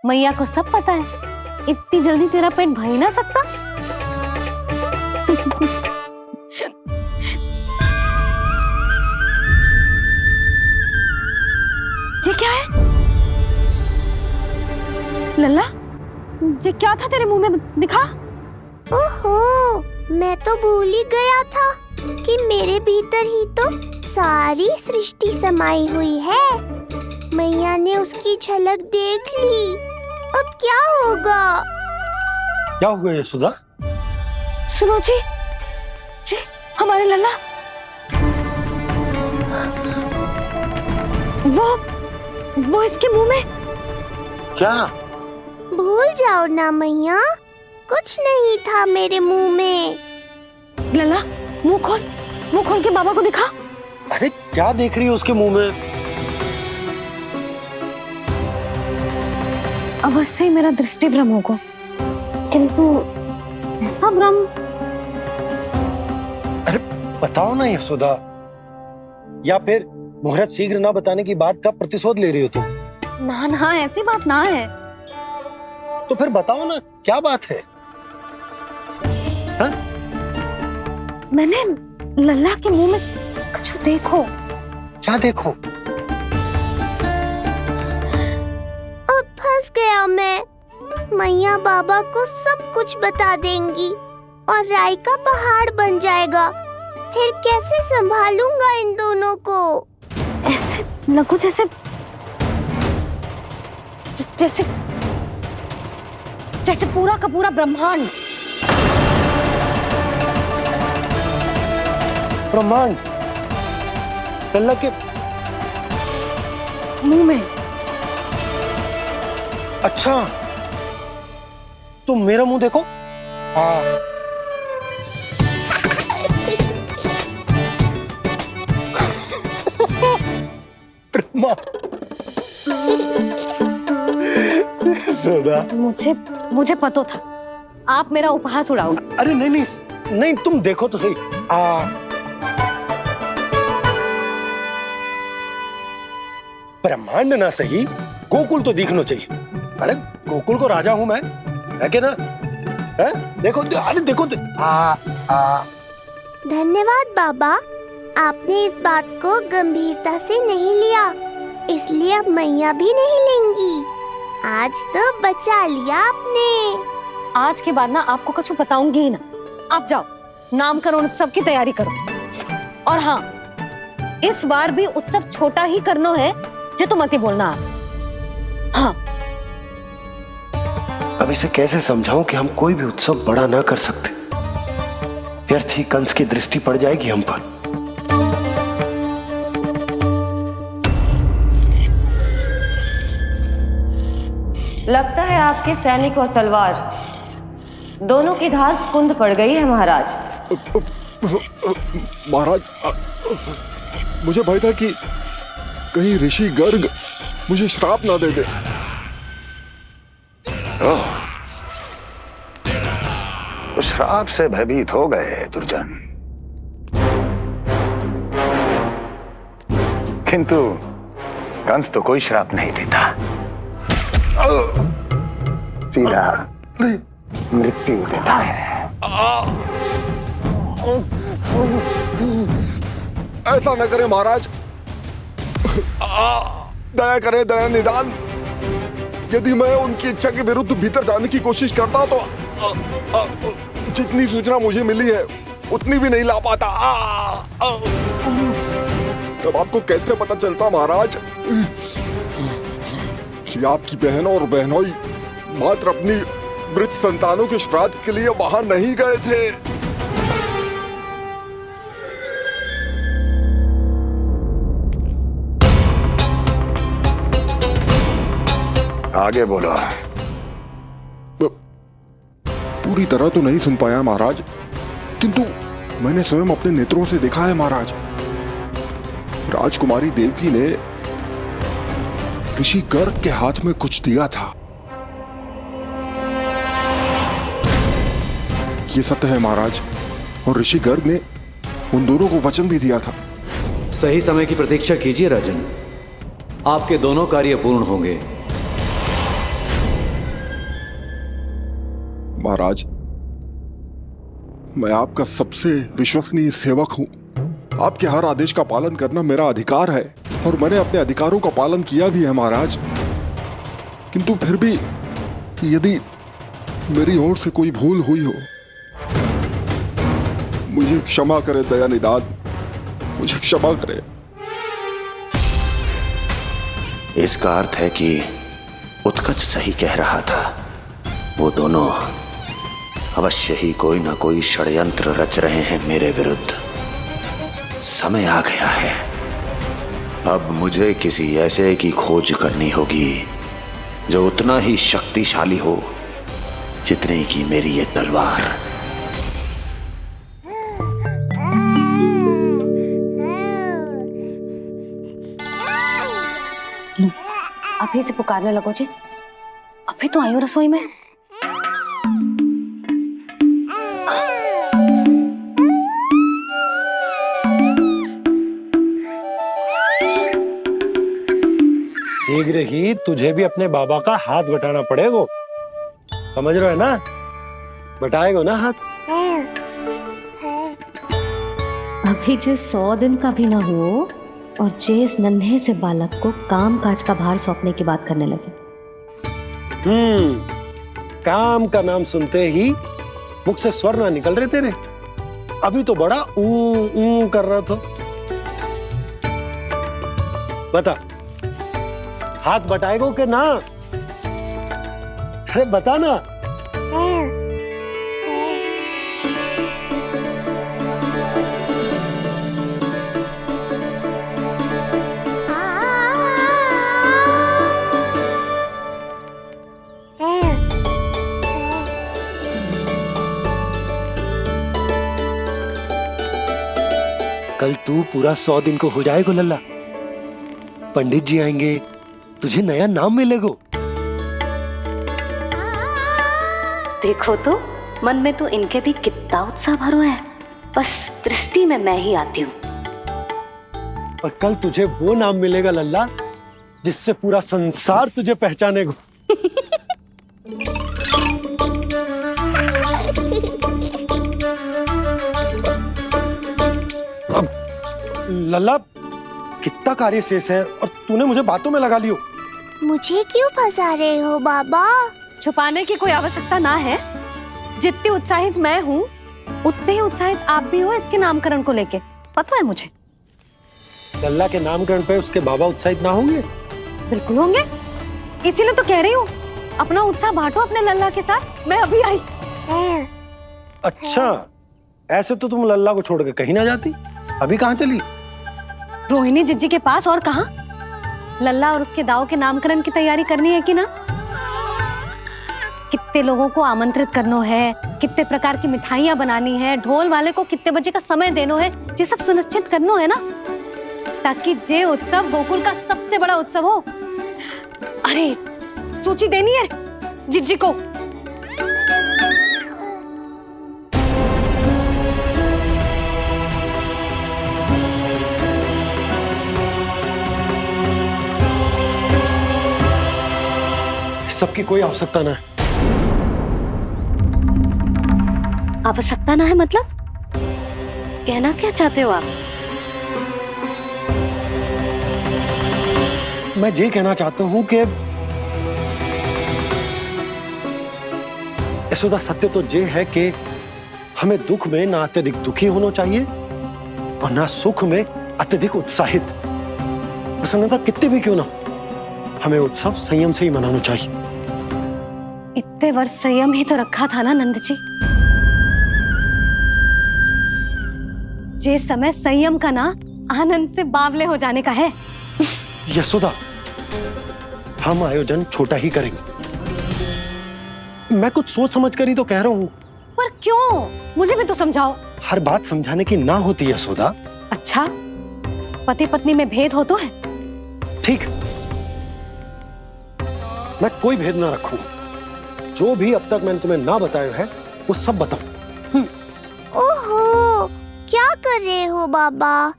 मैया को सब पता है, इतनी जल्दी तेरा पेट भर ही ना सकता। ये क्या है लल्ला? ये क्या था तेरे मुंह में, दिखा। ओहो, मैं तो भूल ही गया था कि मेरे भीतर ही तो सारी सृष्टि समाई हुई है। मैया ने उसकी झलक देख ली, अब क्या होगा? क्या हुआ यशोदा? सुनो जी, हमारे लल्ला वो इसके मुंह में। क्या? भूल जाओ ना मैया, कुछ नहीं था मेरे मुंह में। लल्ला मुंह खोल के बाबा को दिखा। अरे क्या देख रही है उसके मुंह में? अवश्य ही मेरा दृष्टि भ्रम होगा, किंतु ऐसा भ्रम। अरे बताओ ना यशोदा, या फिर मुहूर्त शीघ्र ना बताने की बात का प्रतिशोध ले रही हो तुम? ना ऐसी बात ना है। तो फिर बताओ ना क्या बात है? हाँ? मैंने लल्ला के मुंह में कुछ देखो। क्या देखो? अब फंस गया मैं। मैया बाबा को सब कुछ बता देंगी और राय का पहाड़ बन जाएगा। फिर कैसे संभालूंगा इन दोनों को? ऐसे लगो जैसे पूरा का पूरा ब्रह्मांड। ब्रह्मांड लल्ला के मुंह में। अच्छा, तुम मेरा मुंह देखो। हाँ। यशोदा, मुझे पता था आप मेरा उपहास उड़ाओगे। अरे नहीं, तुम देखो तो सही। ब्रह्मांड ना सही, गोकुल तो दिखना चाहिए। अरे गोकुल को राजा हूं मैं, है क्या ना? है? देखो, अरे देखो। धन्यवाद बाबा, आपने इस बात को गंभीरता से नहीं लिया, इसलिए अब मैया भी नहीं लेंगी। आज तो बचा लिया आपने। आज के बाद ना आपको कुछ बताऊंगी ही ना। आप जाओ, नामकरण उत्सव की तैयारी करो। और हाँ, इस बार भी उत्सव छोटा ही करना है, जो तो मत ही बोलना आप। हाँ। अब इसे कैसे समझाऊं कि हम कोई भी उत्सव बड़ा ना कर सकते? व्यर्थ ही कंस की दृष्टि पड़ जाएगी हम पर। लगता है आपके सैनिक और तलवार दोनों की धार कुंद पड़ गई है महाराज। महाराज, मुझे भय था कि कहीं ऋषि गर्ग मुझे श्राप ना दे दे। तो श्राप से भयभीत हो गए दुर्जन, किंतु कंस तो कोई श्राप नहीं देता, सीधा मृत्यु देता है। ऐसा न करे महाराज, दया करें, दया निदान। यदि मैं उनकी इच्छा के विरुद्ध भीतर जाने की कोशिश करता तो जितनी सूचना मुझे मिली है उतनी भी नहीं ला पाता। तब आपको कैसे पता चलता महाराज कि आपकी बहन और बहनोई मात्र अपनी मृत संतानों के श्राद्ध के लिए वहां नहीं गए थे? आगे बोलो। पूरी तरह तो नहीं सुन पाया महाराज, किंतु मैंने स्वयं अपने नेत्रों से देखा है महाराज। राजकुमारी देवकी ने ऋषि गर्ग के हाथ में कुछ दिया था। ये सत्य है महाराज, और ऋषि गर्ग ने उन दोनों को वचन भी दिया था। सही समय की प्रतीक्षा कीजिए राजन, आपके दोनों कार्य पूर्ण होंगे। महाराज, मैं आपका सबसे विश्वसनीय सेवक हूं। आपके हर आदेश का पालन करना मेरा अधिकार है और मैंने अपने अधिकारों का पालन किया भी है महाराज। किंतु फिर भी यदि मेरी ओर से कोई भूल हुई हो, मुझे क्षमा करे दया निदान, मुझे क्षमा करे। इसका अर्थ है कि उत्कच सही कह रहा था। वो दोनों अवश्य ही कोई ना कोई षड्यंत्र रच रहे हैं मेरे विरुद्ध। समय आ गया है, अब मुझे किसी ऐसे की खोज करनी होगी जो उतना ही शक्तिशाली हो जितनी की मेरी ये तलवार। अभी से पुकारने लगो जी, अभी तो आई हो रसोई में। शीघ्र ही तुझे भी अपने बाबा का हाथ बटाना पड़ेगा, समझ रहे हो ना? बटाएगो ना हाथ? अभी जो 100 दिन का भी ना हो और इस नन्हे से बालक को काम काज का भार सौंपने की बात करने लगे। काम का नाम सुनते ही मुख से स्वर ना निकल रहे तेरे। अभी तो बड़ा ऊ कर रहा था। बता, हाथ बटाएगो के ना? अरे बता ना। कल तू पूरा 100 दिन को हो जाएगा लल्ला। पंडित जी आएंगे, तुझे नया नाम मिलेगा। देखो तो मन में तो इनके भी कितना उत्साह भरो है, बस दृष्टि में मैं ही आती हूँ। और कल तुझे वो नाम मिलेगा लल्ला जिससे पूरा संसार तुझे पहचानेगा। अब लल्ला, कितना कार्य शेष है और तूने मुझे बातों में लगा लियो। मुझे क्यों फंसा रहे हो बाबा? छुपाने की कोई आवश्यकता ना है। जितनी उत्साहित मैं हूँ उतने ही उत्साहित आप भी हो इसके नामकरण को लेके, पता है मुझे। लल्ला के नामकरण पे उसके बाबा उत्साहित ना होंगे? बिल्कुल होंगे, इसीलिए तो कह रही हूँ अपना उत्साह बांटो अपने लल्ला के साथ। मैं अभी आई। अच्छा, ऐसे तो तुम लल्ला को छोड़ के कहीं ना जाती। अभी कहाँ चली? रोहिणी जिज्जी के पास, और कहाँ। लल्ला और उसके दाव के नामकरण की तैयारी करनी है कि ना? कितने लोगों को आमंत्रित करना है, कितने प्रकार की मिठाइयां बनानी है, ढोल वाले को कितने बजे का समय देना है, ये सब सुनिश्चित करना है ना, ताकि ये उत्सव गोकुल का सबसे बड़ा उत्सव हो। अरे सूची देनी है जिज्जी को। सबकी कोई आवश्यकता ना है। आवश्यकता ना है मतलब? कहना क्या चाहते हो आप? मैं ये कहना चाहता हूं कि यशोदा, सत्य तो ये है कि हमें दुख में ना अत्यधिक दुखी होना चाहिए और ना सुख में अत्यधिक उत्साहित। प्रसन्नता कितने भी क्यों ना, हमें उत्सव संयम से ही मनाना चाहिए। इतने वर्ष संयम ही तो रखा था ना नंद जी। ये समय संयम का ना आनंद से बावले हो जाने का है। यशोदा, हम आयोजन छोटा ही करेंगे। मैं कुछ सोच समझ कर ही तो कह रहा हूं। पर क्यों? मुझे भी तो समझाओ। हर बात समझाने की ना होती यशोदा। अच्छा, पति पत्नी में भेद हो तो है? ठीक, मैं कोई भेद ना रखूंगा। जो भी अब तक मैंने तुम्हें ना बताया है वो सब बताऊं। ओहो, क्या कर रहे हो बाबा?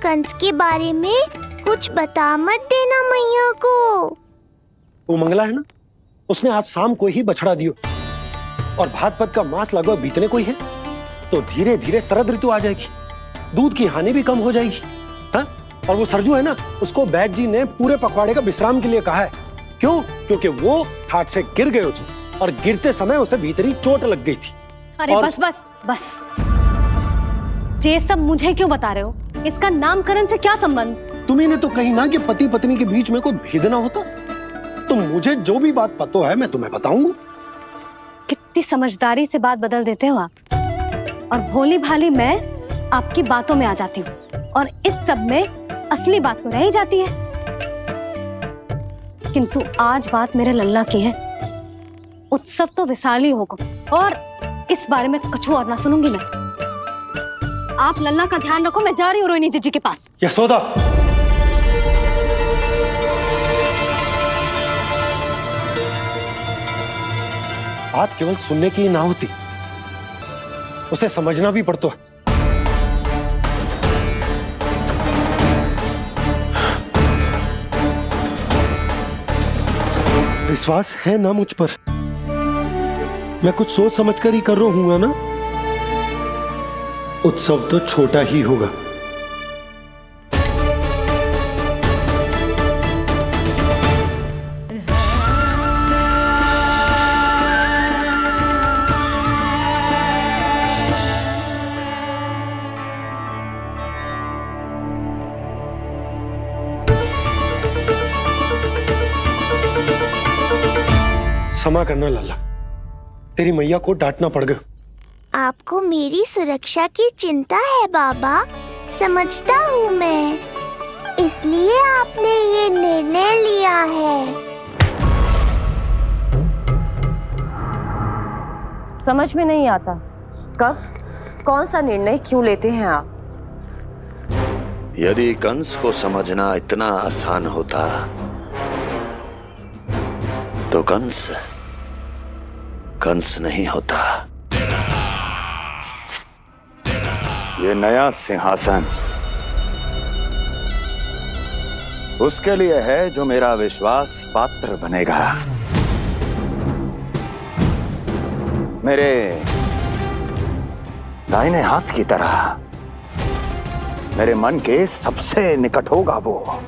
कंस के बारे में कुछ बता मत देना मैया को। वो मंगला है ना, उसने आज शाम को ही बछड़ा दियो। और भात पत का मांस लगभग बीतने को ही है, तो धीरे धीरे शरद ऋतु आ जाएगी, दूध की हानि भी कम हो जाएगी। हाँ? और वो सरजू है ना, उसको बैद जी ने पूरे पखवाड़े का विश्राम के लिए कहा है। क्यों? क्योंकि वो ठाट से गिर गए थे और गिरते समय उसे भीतरी चोट लग गई थी। अरे और... बस बस बस, ये सब मुझे क्यों बता रहे हो? इसका नामकरण से क्या संबंध? तुम्ही ने तो कही ना कि पति पत्नी के बीच में कोई भेद ना होता। तो मुझे जो भी बात पता है मैं तुम्हें बताऊंगा। कितनी समझदारी से बात बदल देते हो आप, और भोली भाली मैं आपकी बातों में आ जाती हूँ और इस सब में असली बात तो रह ही जाती है। किंतु आज बात मेरे लल्ला की है। उत्सव तो विशाल ही होगा और इस बारे में कछु और ना सुनूंगी मैं। आप लल्ला का ध्यान रखो, मैं जा रही हूँ रोहिणी जीजी के पास। यशोदा, बात केवल सुनने की ना होती, उसे समझना भी पड़ता है। विश्वास है ना मुझ पर? मैं कुछ सोच समझकर ही कर रहा हूँ ना। उत्सव तो छोटा ही होगा। क्षमा करना लल्ला, तेरी मैया को डांटना पड़ गया। आपको मेरी सुरक्षा की चिंता है बाबा, समझता हूँ मैं, इसलिए आपने ये निर्णय लिया है। समझ में नहीं आता, कब कौन सा निर्णय क्यों लेते हैं आप? यदि कंस को समझना इतना आसान होता तो कंस नहीं होता। ये नया सिंहासन उसके लिए है जो मेरा विश्वास पात्र बनेगा। मेरे दाहिने हाथ की तरह मेरे मन के सबसे निकट होगा वो।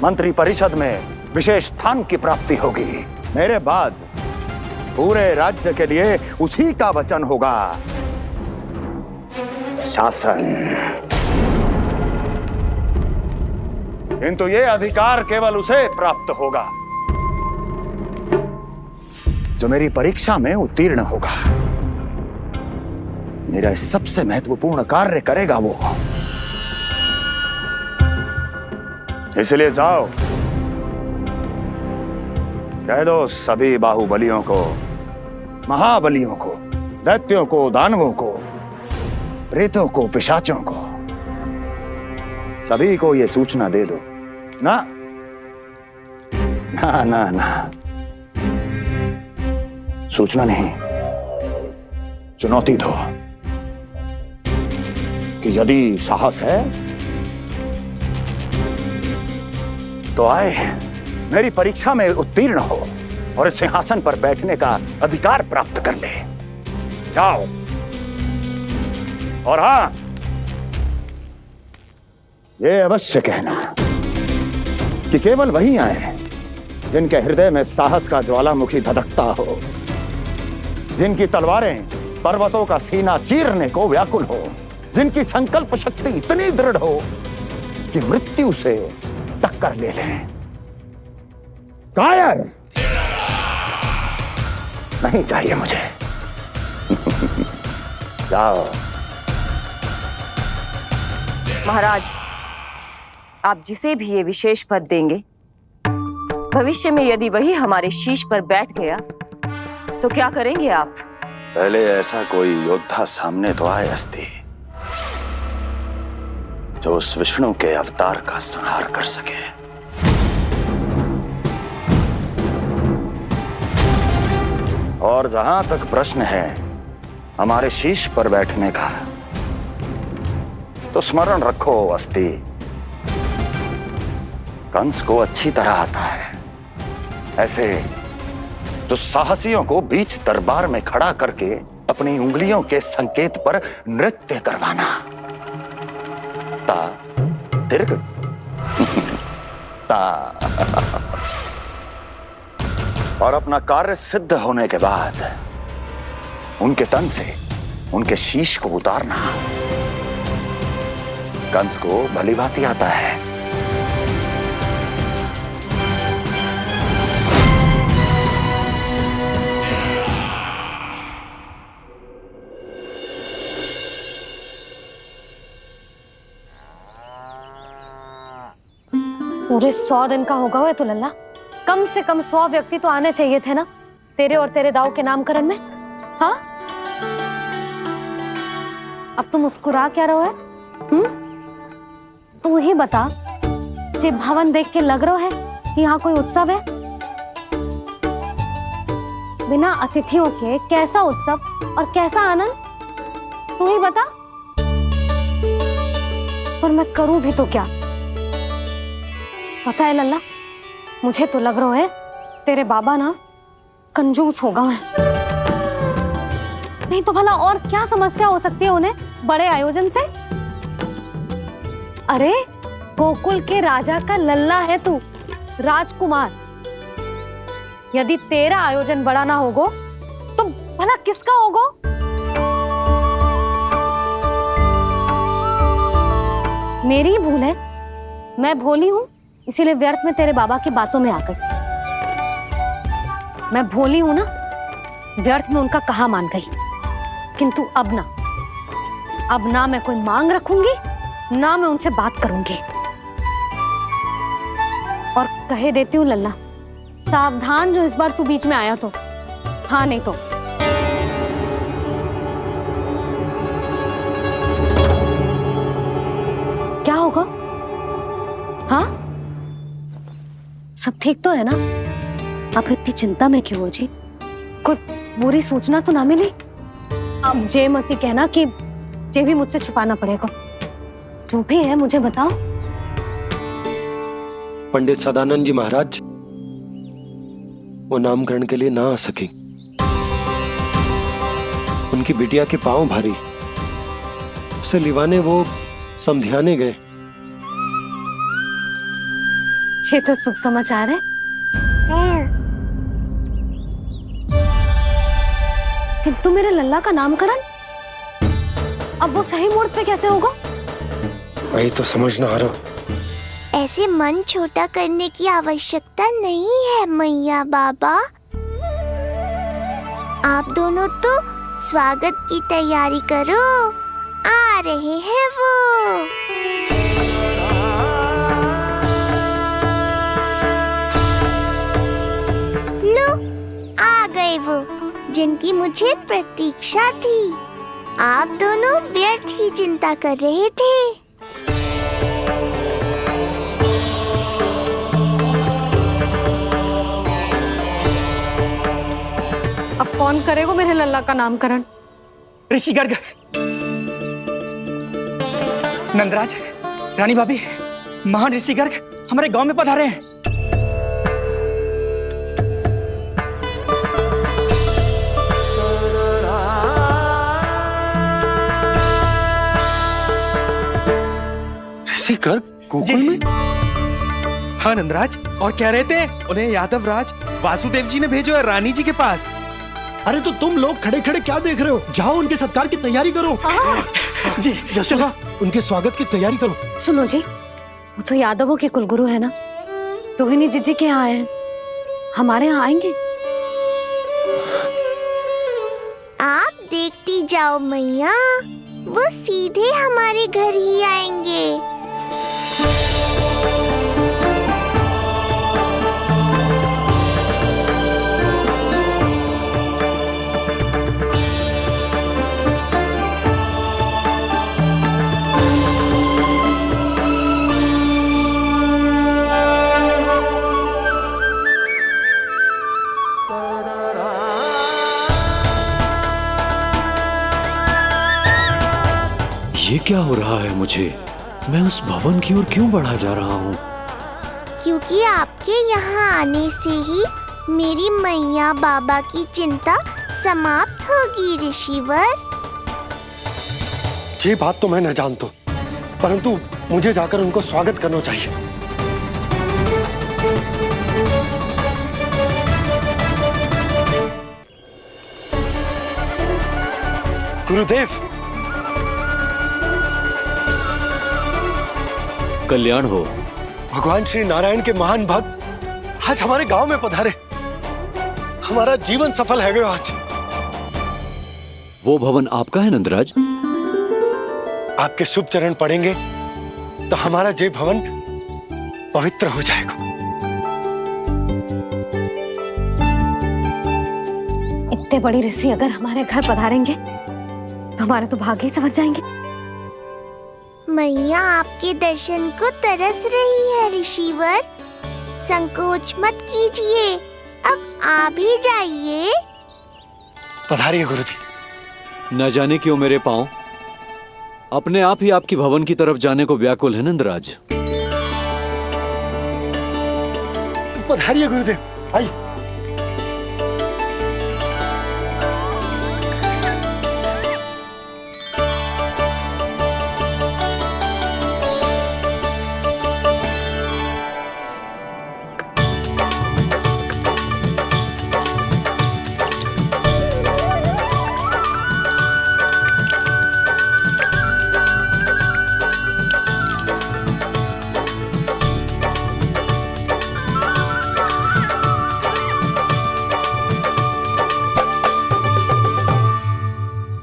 मंत्री परिषद में विशेष स्थान की प्राप्ति होगी। मेरे बाद पूरे राज्य के लिए उसी का वचन होगा। शासन। किंतु ये अधिकार केवल उसे प्राप्त होगा जो मेरी परीक्षा में उत्तीर्ण होगा। मेरा सबसे महत्वपूर्ण कार्य करेगा वो। इसलिए जाओ, कह दो सभी बाहुबलियों को, महाबलियों को, दैत्यों को, दानवों को, प्रेतों को, पिशाचों को, सभी को ये सूचना दे दो ना ना ना ना, सूचना नहीं, चुनौती दो कि यदि साहस है तो आए, मेरी परीक्षा में उत्तीर्ण हो और इस सिंहासन पर बैठने का अधिकार प्राप्त कर ले। जाओ। और हां, ये अवश्य कहना कि केवल वही आए जिनके हृदय में साहस का ज्वालामुखी धधकता हो, जिनकी तलवारें पर्वतों का सीना चीरने को व्याकुल हो, जिनकी संकल्प शक्ति इतनी दृढ़ हो कि मृत्यु से टक्कर ले लें। कायर नहीं चाहिए मुझे। जाओ। महाराज, आप जिसे भी ये विशेष पद देंगे, भविष्य में यदि वही हमारे शीश पर बैठ गया तो क्या करेंगे आप? पहले ऐसा कोई योद्धा सामने तो आए अस्ति, जो उस विष्णु के अवतार का संहार कर सके। और जहां तक प्रश्न है हमारे शीश पर बैठने का, तो स्मरण रखो अस्ति, कंस को अच्छी तरह आता है ऐसे तो साहसियों को बीच दरबार में खड़ा करके अपनी उंगलियों के संकेत पर नृत्य करवाना। ता दीर्घ ता। और अपना कार्य सिद्ध होने के बाद उनके तन से उनके शीश को उतारना कंस को भली भांति आता है। पूरे 100 दिन का होगा हुआ तो लल्ला, कम से कम 100 व्यक्ति तो आने चाहिए थे ना तेरे और तेरे दाऊ के नामकरण में। हाँ, अब तुम मुस्कुरा क्या रहो है? तू ही बता, जे भवन देख के लग रहा है कि यहाँ कोई उत्सव है? बिना अतिथियों के कैसा उत्सव और कैसा आनंद, तू ही बता। पर मैं करूं भी तो क्या? पता है लल्ला, मुझे तो लग रहा है तेरे बाबा ना कंजूस होगा है। नहीं तो भला और क्या समस्या हो सकती है उन्हें बड़े आयोजन से? अरे गोकुल के राजा का लल्ला है तू, राजकुमार। यदि तेरा आयोजन बड़ा ना होगो तो भला किसका होगो? मेरी ही भूल है, मैं भोली हूं, इसीलिए व्यर्थ में तेरे बाबा की बातों में आ गई। मैं भोली हूं ना, व्यर्थ में उनका कहा मान गई। किंतु अब ना मैं कोई मांग रखूंगी, ना मैं उनसे बात करूंगी। और कहे देती हूँ लल्ला, सावधान जो इस बार तू बीच में आया तो। हाँ नहीं तो क्या होगा? हाँ, सब ठीक तो है ना? आप इतनी चिंता में क्यों हो जी? कोई बुरी सूचना तो ना मिली? अब जे मत कहना कि जे भी मुझसे छुपाना पड़ेगा। जो भी है मुझे बताओ। पंडित सदानंद जी महाराज वो नामकरण के लिए ना आ सके। उनकी बिटिया के पांव भारी, उसे लिवाने वो समझाने गए। ये तो शुभ समाचार है। किंतु मेरे लल्ला का नामकरण अब वो सही मुहूर्त पे कैसे होगा? वही तो समझ ना आ रहा। ऐसे मन छोटा करने की आवश्यकता नहीं है मैया बाबा। आप दोनों तो स्वागत की तैयारी करो, आ रहे हैं वो। लो, आ गए वो जिनकी मुझे प्रतीक्षा थी। आप दोनों व्यर्थ ही चिंता कर रहे थे। अब कौन करेगा मेरे लल्ला का नामकरण? ऋषि गर्ग, नंदराज, रानी भाभी, महान ऋषि गर्ग हमारे गांव में पधारे हैं। ऋषि गर्ग गोकुल में? हाँ नंदराज, और कह रहे थे उन्हें यादव राज वासुदेव जी ने भेजो है रानी जी के पास। अरे तो तुम लोग खड़े खड़े क्या देख रहे हो? जाओ उनके सत्कार की तैयारी करो। जी यशोदा, उनके स्वागत की तैयारी करो। सुनो जी, वो तो यादवों के कुलगुरु है ना, रोहिणी जीजी के यहाँ आए हैं, हमारे यहाँ आएंगे। आप देखती जाओ मैया, वो सीधे हमारे घर ही आएंगे। ये क्या हो रहा है मुझे? मैं उस भवन की ओर क्यों बढ़ा जा रहा हूँ? क्योंकि आपके यहाँ आने से ही मेरी मैया बाबा की चिंता समाप्त होगी ऋषिवर। ये बात तो मैं न जानता, परंतु मुझे जाकर उनको स्वागत करना चाहिए। गुरुदेव, कल्याण हो। भगवान श्री नारायण के महान भक्त आज हमारे गांव में पधारे। हमारा जीवन सफल है गया आज। वो भवन आपका है नंदराज? आपके शुभ चरण पड़ेंगे तो हमारा जय भवन पवित्र हो जाएगा। इतने बड़ी ऋषि अगर हमारे घर पधारेंगे तो हमारे तो भाग्य ही संवर जाएंगे। मैया आपके दर्शन को तरस रही है ऋषिवर। संकोच मत कीजिए, अब आ भी जाइए। पधारिए गुरुजी। न जाने क्यों मेरे पांव अपने आप ही आपकी भवन की तरफ जाने को व्याकुल है नंदराज। पधारिए गुरुदेव, आइए।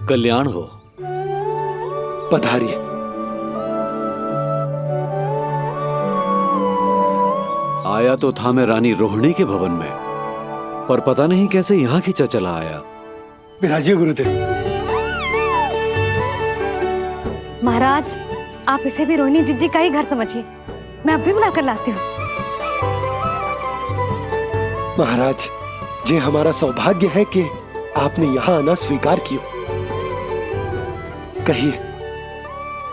कल्याण हो। पधारिए। आया तो था मैं रानी रोहिणी के भवन में, पर पता नहीं कैसे यहाँ खींचा चला आया। विराजिए गुरुदेव। महाराज, आप इसे भी रोहिणी जिज्जी का ही घर समझिए। मैं अब भी बुलाकर लाती हूँ। महाराज, ये हमारा सौभाग्य है कि आपने यहाँ आना स्वीकार किया। कहिए,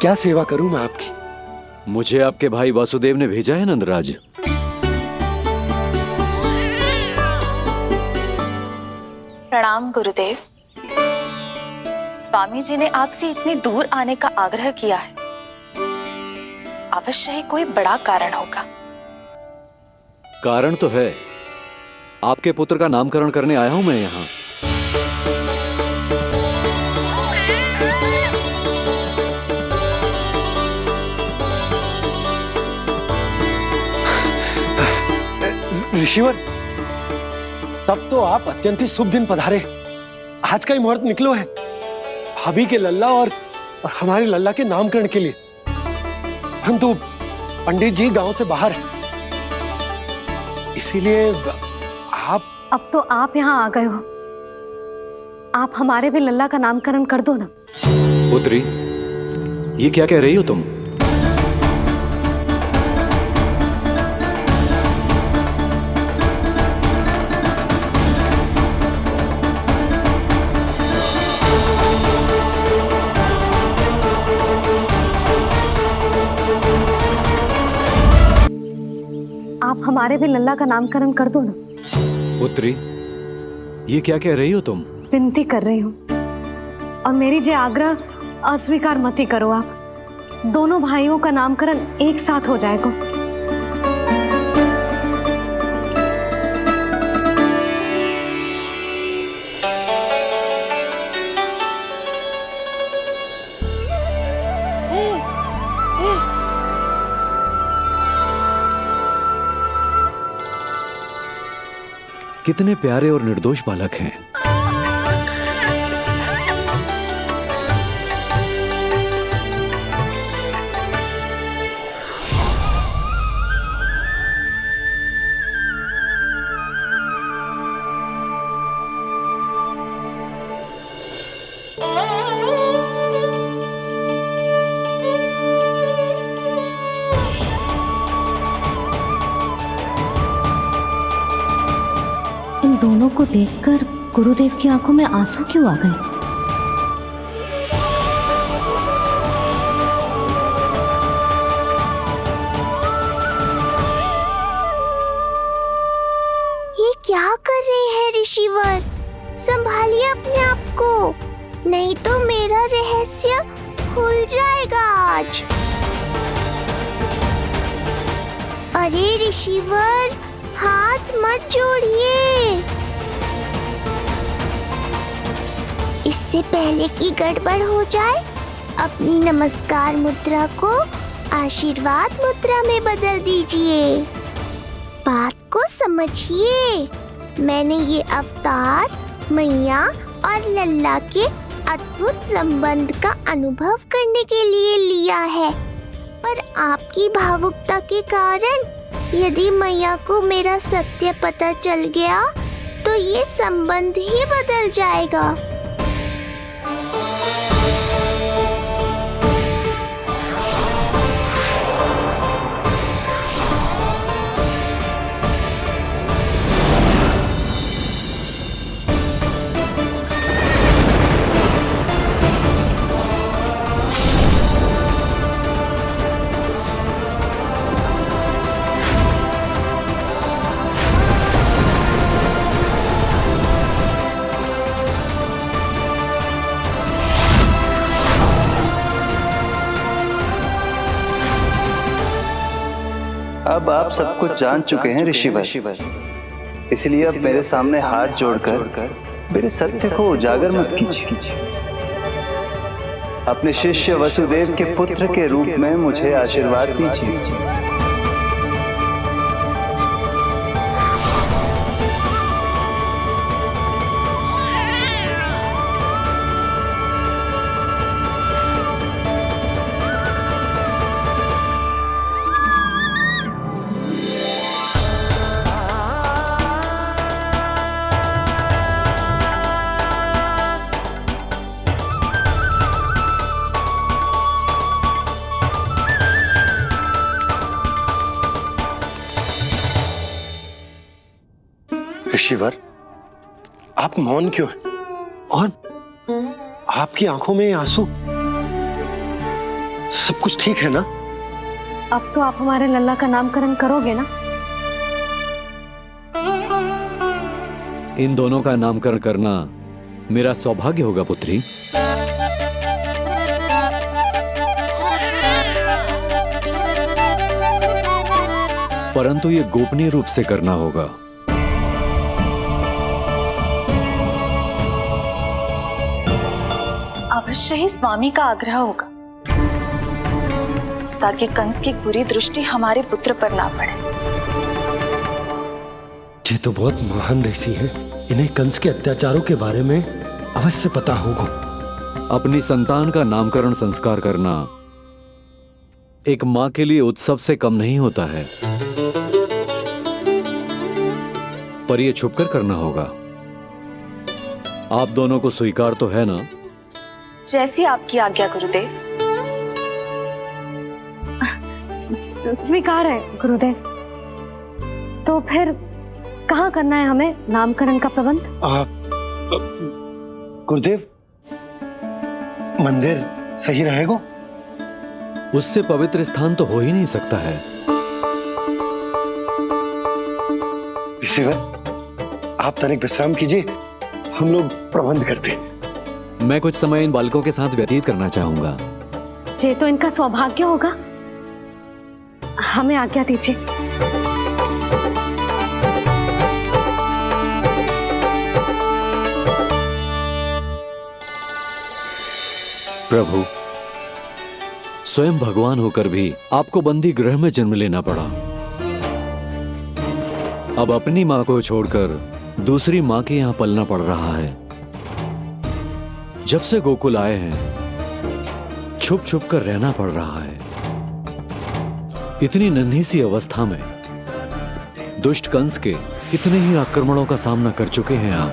क्या सेवा करूं मैं आपकी? मुझे आपके भाई वासुदेव ने भेजा है नंदराज। प्रणाम गुरुदेव। स्वामी जी ने आपसे इतनी दूर आने का आग्रह किया है, अवश्य ही कोई बड़ा कारण होगा। कारण तो है, आपके पुत्र का नामकरण करने आया हूं मैं यहाँ। ऋषिवर, तब तो आप अत्यंत ही शुभ दिन पधारे। आज का ही मुहूर्त निकलो है भाभी के लल्ला और हमारे लल्ला के नामकरण के लिए। परंतु पंडित जी गांव से बाहर है, इसीलिए आप। अब तो आप यहाँ आ गए हो, आप हमारे भी लल्ला का नामकरण कर दो ना। पुत्री, ये क्या कह रही हो तुम? आप हमारे भी लल्ला का नामकरण कर दो ना। पुत्री, ये क्या कह रही हो तुम? विनती कर रही हूँ, और मेरी जे आग्रह अस्वीकार मत ही करो। आप दोनों भाइयों का नामकरण एक साथ हो जाएगा। कितने प्यारे और निर्दोष बालक हैं। इन दोनों को देखकर गुरुदेव की आंखों में आंसू क्यों आ गए? ये क्या ऋषिवर, संभालिए अपने आप को, नहीं तो मेरा रहस्य खुल जाएगा आज। अरे ऋषिवर, हाथ मत जोड़िए। इससे पहले कि गड़बड़ हो जाए, अपनी नमस्कार मुद्रा को आशीर्वाद मुद्रा में बदल दीजिए। बात को समझिए, मैंने ये अवतार मैया और लल्ला के अद्भुत संबंध का अनुभव करने के लिए लिया है, पर आपकी भावुकता के कारण यदि मैया को मेरा सत्य पता चल गया तो ये संबंध ही बदल जाएगा। अब आप सब कुछ जान चुके हैं ऋषिवर, इसलिए अब मेरे सामने हाथ जोड़कर मेरे सत्य को उजागर मत कीजिए। अपने शिष्य वसुदेव के पुत्र के रूप में मुझे आशीर्वाद दीजिए। ऋषिवर, आप मौन क्यों हैं? और आपकी आंखों में आंसू, सब कुछ ठीक है ना? अब तो आप हमारे लल्ला का नामकरण करोगे ना? इन दोनों का नामकरण करना मेरा सौभाग्य होगा पुत्री। परंतु ये गोपनीय रूप से करना होगा। अवश्य ही स्वामी का आग्रह होगा, ताकि कंस की बुरी दृष्टि हमारे पुत्र पर ना पड़े। ये तो बहुत महान ऋषि हैं, इन्हें कंस के अत्याचारों के बारे में अवश्य पता होगा। अपनी संतान का नामकरण संस्कार करना एक मां के लिए उत्सव से कम नहीं होता है, पर यह छुपकर करना होगा। आप दोनों को स्वीकार तो है ना? जैसी आपकी आज्ञा गुरुदेव। स्वीकार है गुरुदेव। तो फिर कहाँ करना है हमें नामकरण का प्रबंध? गुरुदेव, मंदिर सही रहेगा? उससे पवित्र स्थान तो हो ही नहीं सकता है। ऋषिवर, आप तनिक विश्राम कीजिए, हम लोग प्रबंध करते हैं। मैं कुछ समय इन बालकों के साथ व्यतीत करना चाहूंगा। ये तो इनका सौभाग्य होगा। हमें आज्ञा दीजिए। प्रभु, स्वयं भगवान होकर भी आपको बंदी गृह में जन्म लेना पड़ा। अब अपनी मां को छोड़कर दूसरी मां के यहां पलना पड़ रहा है। जब से गोकुल आए हैं, छुप छुप कर रहना पड़ रहा है। इतनी नन्ही सी अवस्था में दुष्ट कंस के कितने ही आक्रमणों का सामना कर चुके हैं आप।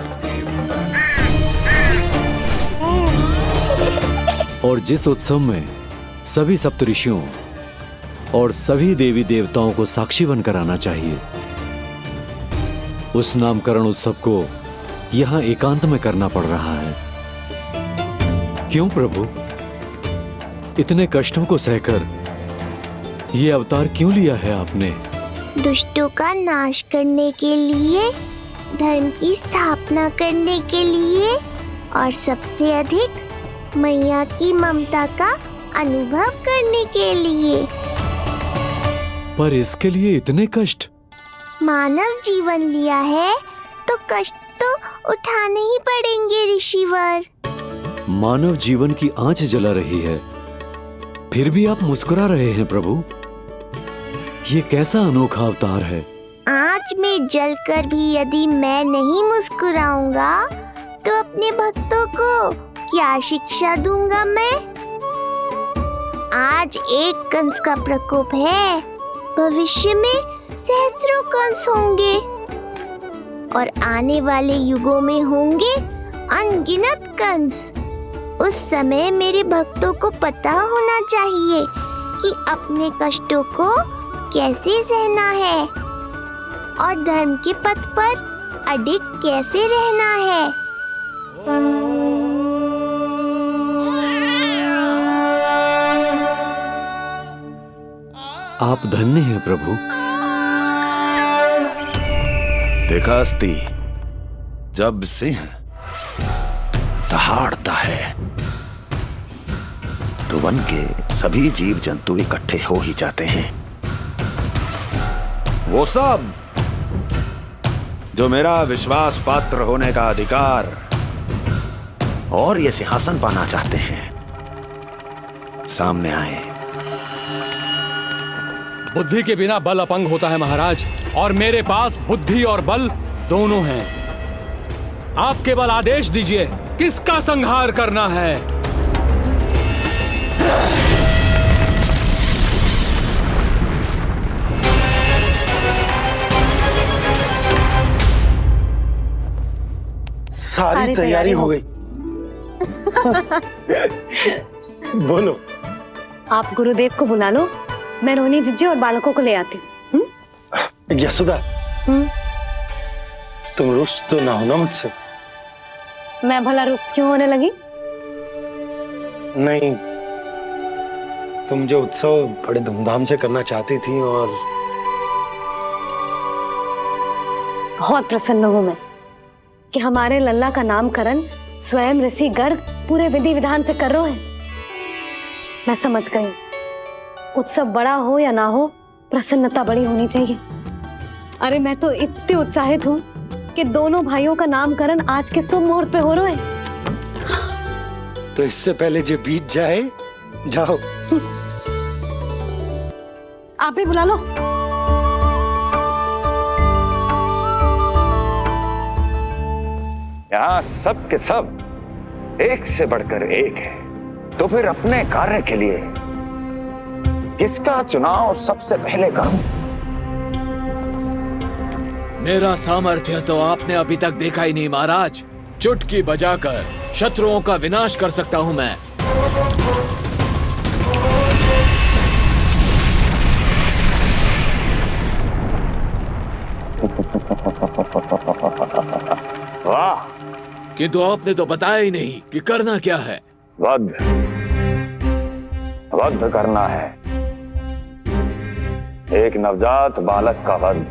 और जिस उत्सव में सभी सप्तऋषियों और सभी देवी देवताओं को साक्षी बनकर आना चाहिए, उस नामकरण उत्सव को यहां एकांत में करना पड़ रहा है। क्यों प्रभु, इतने कष्टों को सहकर ये अवतार क्यों लिया है आपने? दुष्टों का नाश करने के लिए धर्म की स्थापना करने के लिए और सबसे अधिक मैया की ममता का अनुभव करने के लिए। पर इसके लिए इतने कष्ट? मानव जीवन लिया है तो कष्ट तो उठाने ही पड़ेंगे ऋषिवर। मानव जीवन की आंच जला रही है, फिर भी आप मुस्कुरा रहे हैं प्रभु। ये कैसा अनोखा अवतार है। आंच में जलकर भी यदि मैं नहीं मुस्कुराऊंगा तो अपने भक्तों को क्या शिक्षा दूंगा मैं? आज एक कंस का प्रकोप है, भविष्य में सहस्रों कंस होंगे और आने वाले युगों में होंगे अनगिनत कंस। उस समय मेरे भक्तों को पता होना चाहिए कि अपने कष्टों को कैसे सहना है और धर्म के पथ पर अडिग कैसे रहना है। आप धन्य हैं प्रभु। देखा अस्ति, जब सिंह दहाड़ता है तो वन के सभी जीव जंतु इकट्ठे हो ही जाते हैं। वो सब जो मेरा विश्वास पात्र होने का अधिकार और ये सिंहासन पाना चाहते हैं, सामने आए। बुद्धि के बिना बल अपंग होता है महाराज, और मेरे पास बुद्धि और बल दोनों हैं। आप केवल आदेश दीजिए किसका संहार करना है। सारी तैयारी हो गई। बोलो। आप गुरुदेव को बुला लो, मैं रोहिणी जीजी और बालकों को ले आती हूँ। यशोदा, तुम रुष्ट तो ना हो ना मुझसे? मैं भला रुष्ट क्यों होने लगी? नहीं, तुम जो उत्सव बड़े धूमधाम से करना चाहती थी और बहुत प्रसन्न हूँ मैं कि हमारे लल्ला का नामकरण स्वयं ऋषि गर्ग पूरे विधि विधान से कर रहे हैं। मैं समझ गई, उत्सव बड़ा हो या ना हो, प्रसन्नता बड़ी होनी चाहिए। अरे मैं तो इतनी उत्साहित हूँ कि दोनों भाइयों का नामकरण आज के शुभ मुहूर्त पे हो रहे हैं। तो इससे पहले जो बीत जाए, जाओ। आप भी बुला लो। यहाँ सब के सब एक से बढ़कर एक है, तो फिर अपने कार्य के लिए किसका चुनाव सबसे पहले करूं? मेरा सामर्थ्य तो आपने अभी तक देखा ही नहीं महाराज। चुटकी बजाकर शत्रुओं का विनाश कर सकता हूं मैं। वाह! किंतु आपने तो बताया ही नहीं कि करना क्या है। वध करना है, एक नवजात बालक का वध।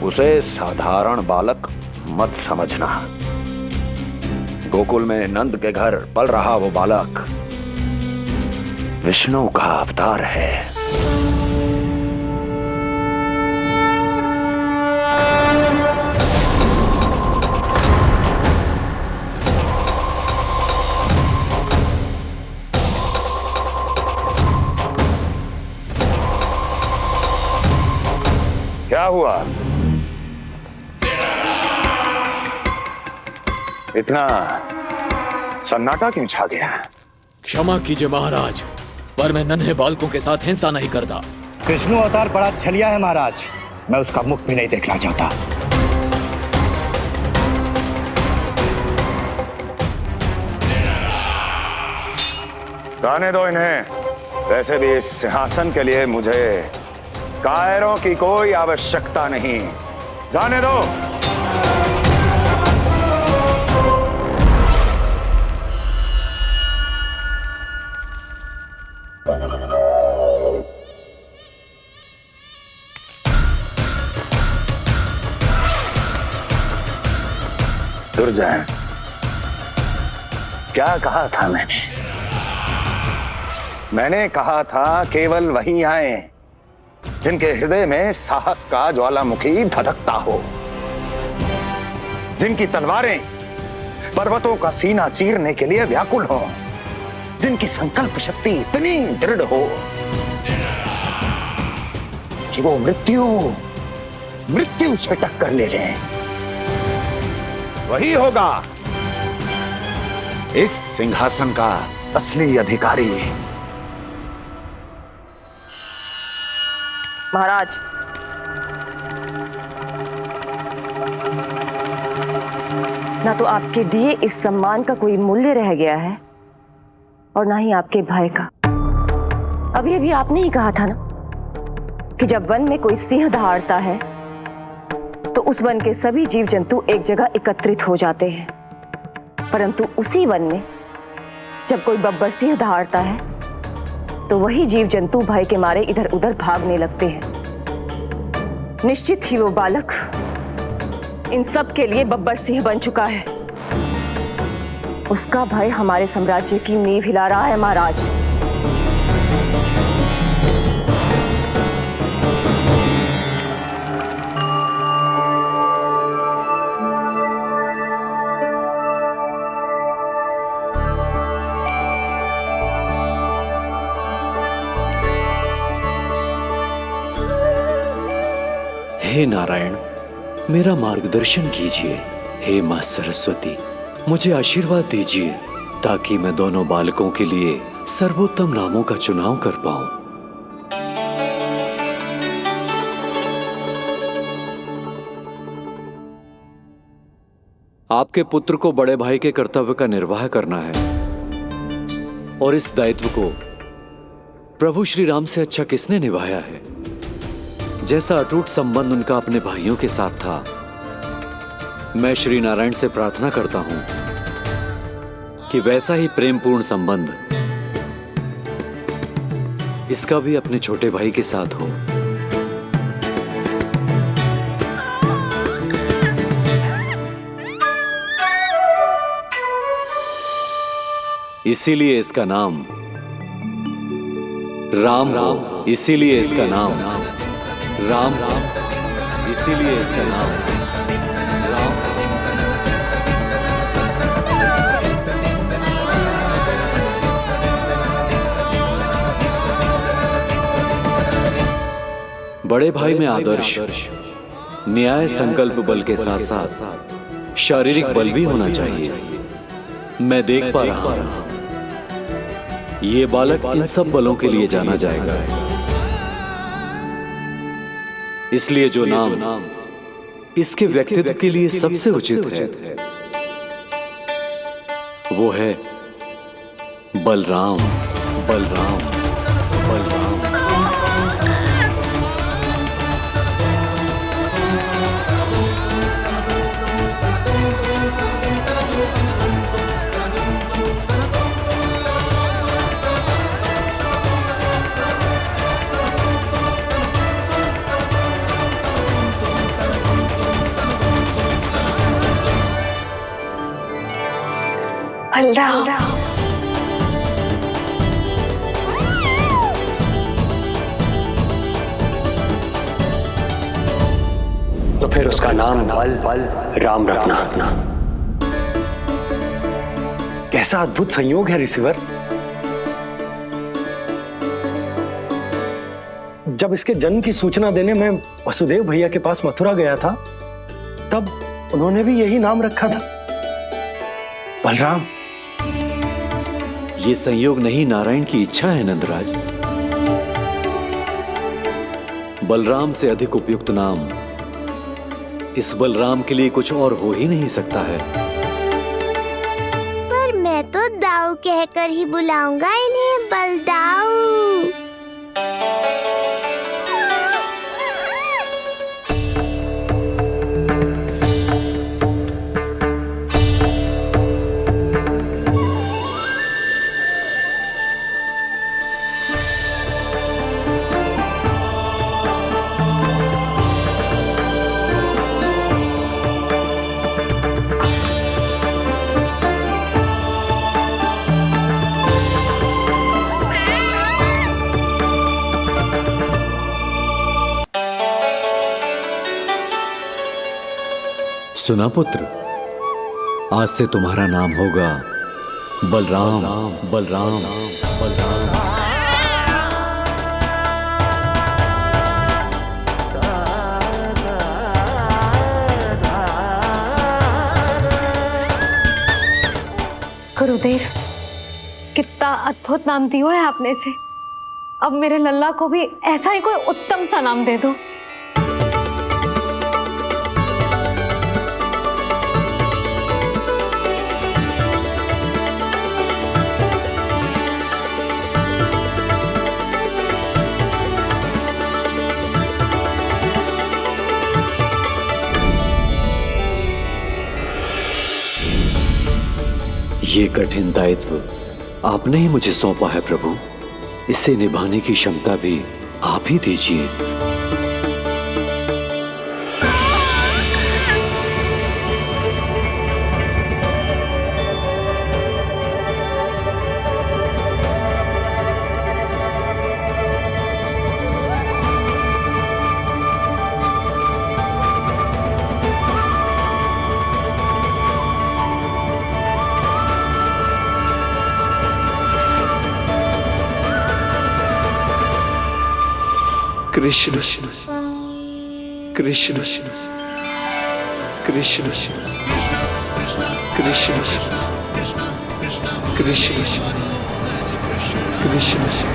उसे साधारण बालक मत समझना। गोकुल में नंद के घर पल रहा वो बालक विष्णु का अवतार है। क्या हुआ? इतना सन्नाटा क्यों छा गया? क्षमा कीजिए महाराज, पर मैं नन्हे बालकों के साथ हिंसा नहीं करता। विष्णु अवतार बड़ा छलिया है महाराज, मैं उसका मुख भी नहीं देखना चाहता। जाने दो इन्हें। वैसे भी इस सिंहासन के लिए मुझे कायरों की कोई आवश्यकता नहीं। जाने दो। दुर्जन, क्या कहा था मैंने कहा था केवल वही आए जिनके हृदय में साहस का ज्वालामुखी धधकता हो, जिनकी तलवारें पर्वतों का सीना चीरने के लिए व्याकुल हो, जिनकी संकल्प शक्ति इतनी दृढ़ हो कि वो मृत्यु से टक्कर ले जाएं। वही होगा इस सिंहासन का असली अधिकारी। महाराज, ना तो आपके दिए इस सम्मान का कोई मूल्य रह गया है और ना ही आपके भय का। अभी अभी आपने ही कहा था ना कि जब वन में कोई सिंह दहाड़ता है तो उस वन के सभी जीव जंतु एक जगह एकत्रित हो जाते हैं, परंतु उसी वन में जब कोई बब्बर सिंह दहाड़ता है तो वही जीव जंतु भय के मारे इधर उधर भागने लगते हैं। निश्चित ही वो बालक इन सब के लिए बब्बर सिंह बन चुका है। उसका भय हमारे साम्राज्य की नींव हिला रहा है महाराज। हे नारायण, मेरा मार्गदर्शन कीजिए। हे मां सरस्वती, मुझे आशीर्वाद दीजिए ताकि मैं दोनों बालकों के लिए सर्वोत्तम नामों का चुनाव कर पाऊं। आपके पुत्र को बड़े भाई के कर्तव्य का निर्वाह करना है और इस दायित्व को प्रभु श्री राम से अच्छा किसने निभाया है? जैसा अटूट संबंध उनका अपने भाइयों के साथ था, मैं श्री नारायण से प्रार्थना करता हूं कि वैसा ही प्रेमपूर्ण संबंध इसका भी अपने छोटे भाई के साथ हो। इसीलिए इसका नाम राम हो, इसीलिए इसका नाम राम, इसीलिए इसका नाम राम। बड़े भाई में आदर्श, न्याय, संकल्प बल के साथ साथ शारीरिक बल भी होना चाहिए। मैं देख पा रहा हूं ये बालक इन सब बलों के लिए जाना जाएगा। इसलिए जो नाम इसके व्यक्तित्व के लिए सबसे उचित है वो है बलराम, बलराम, बलराम। बलराम, तो फिर उसका नाम बल राम रखना। कैसा अद्भुत संयोग है रिसीवर। जब इसके जन्म की सूचना देने मैं वसुदेव भैया के पास मथुरा गया था, तब उन्होंने भी यही नाम रखा था, बलराम। ये संयोग नहीं, नारायण की इच्छा है नंदराज। बलराम से अधिक उपयुक्त नाम इस बलराम के लिए कुछ और हो ही नहीं सकता है। पर मैं तो दाऊ कहकर ही बुलाऊंगा इन्हें, बलदाऊ। सुना पुत्र, आज से तुम्हारा नाम होगा बलराम। बलराम बलराम। गुरुदेव, कितना अद्भुत नाम दिया है आपने इसे। अब मेरे लल्ला को भी ऐसा ही कोई उत्तम सा नाम दे दो। ये कठिन दायित्व आपने ही मुझे सौंपा है प्रभु, इसे निभाने की क्षमता भी आप ही दीजिए। कृष्ण कृष्ण कृष्ण कृष्ण कृष्ण कृष्ण कृष्ण कृष्ण।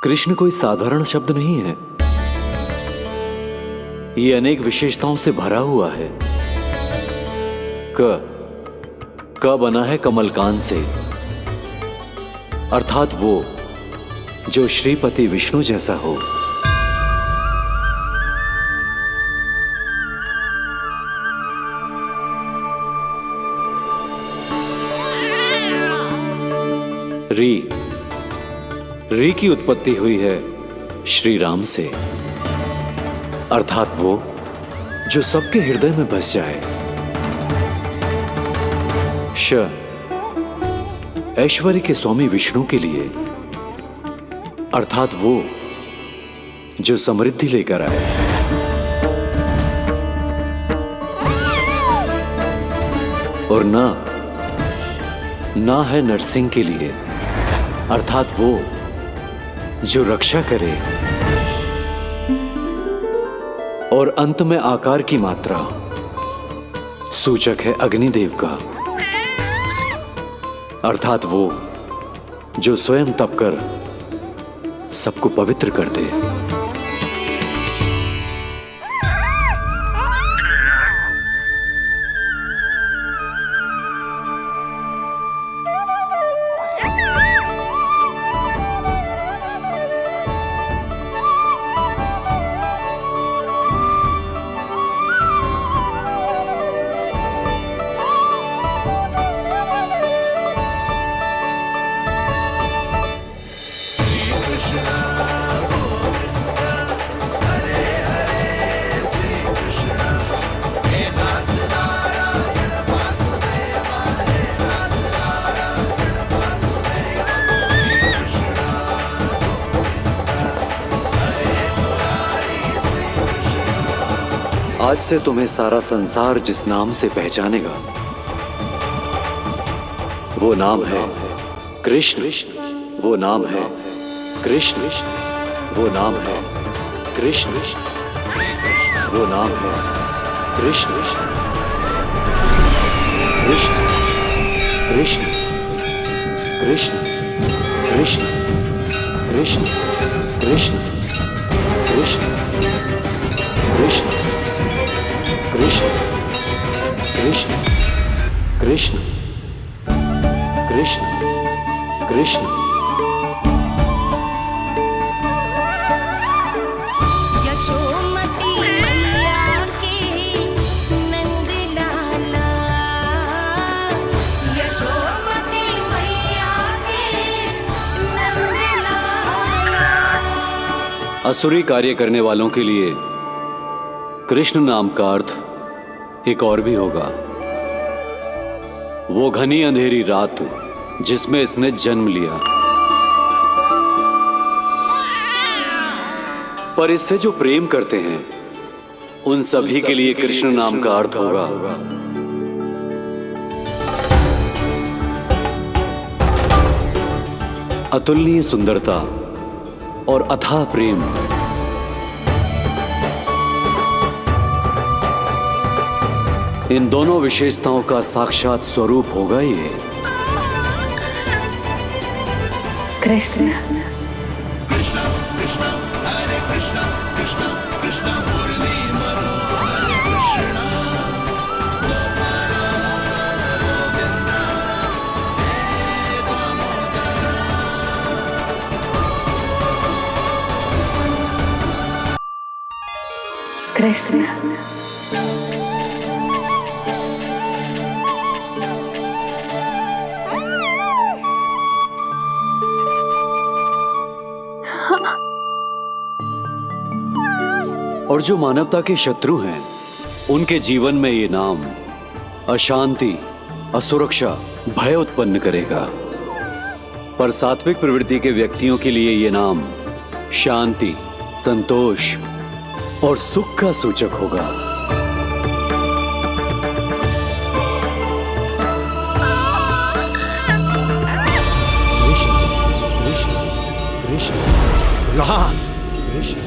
कृष्ण कोई साधारण शब्द नहीं है, ये अनेक विशेषताओं से भरा हुआ है। क बना है कमलकांत से, अर्थात वो जो श्रीपति विष्णु जैसा हो। री की उत्पत्ति हुई है श्री राम से, अर्थात वो जो सबके हृदय में बस जाए। ऐश्वर्य के स्वामी विष्णु के लिए, अर्थात वो जो समृद्धि लेकर आए। और ना है नरसिंह के लिए, अर्थात वो जो रक्षा करे। और अंत में आकार की मात्रा सूचक है अग्निदेव का, अर्थात वो जो स्वयं तप कर सबको पवित्र कर दे। आज से तुम्हें सारा संसार जिस नाम से पहचानेगा वो नाम है कृष्ण। वो नाम है कृष्ण। वो नाम है कृष्ण। वो नाम है कृष्ण। कृष्ण कृष्ण कृष्ण कृष्ण कृष्ण कृष्ण कृष्ण कृष्ण कृष्ण कृष्ण कृष्ण कृष्ण कृष्ण। यशोमती मैया के नंद लाला, यशोमती मैया के नंद लाला। असुरी कार्य करने वालों के लिए कृष्ण नाम का अर्थ एक और भी होगा। वो घनी अंधेरी रात जिसमें इसने जन्म लिया, पर इससे जो प्रेम करते हैं उन सभी के लिए कृष्ण नाम का अर्थ होगा अतुलनीय सुंदरता और अथाह प्रेम। इन दोनों विशेषताओं का साक्षात स्वरूप होगा ये कृष्ण। कृष्ण और जो मानवता के शत्रु हैं उनके जीवन में ये नाम अशांति, असुरक्षा, भय उत्पन्न करेगा, पर सात्विक प्रवृत्ति के व्यक्तियों के लिए ये नाम शांति, संतोष और सुख का सूचक होगा।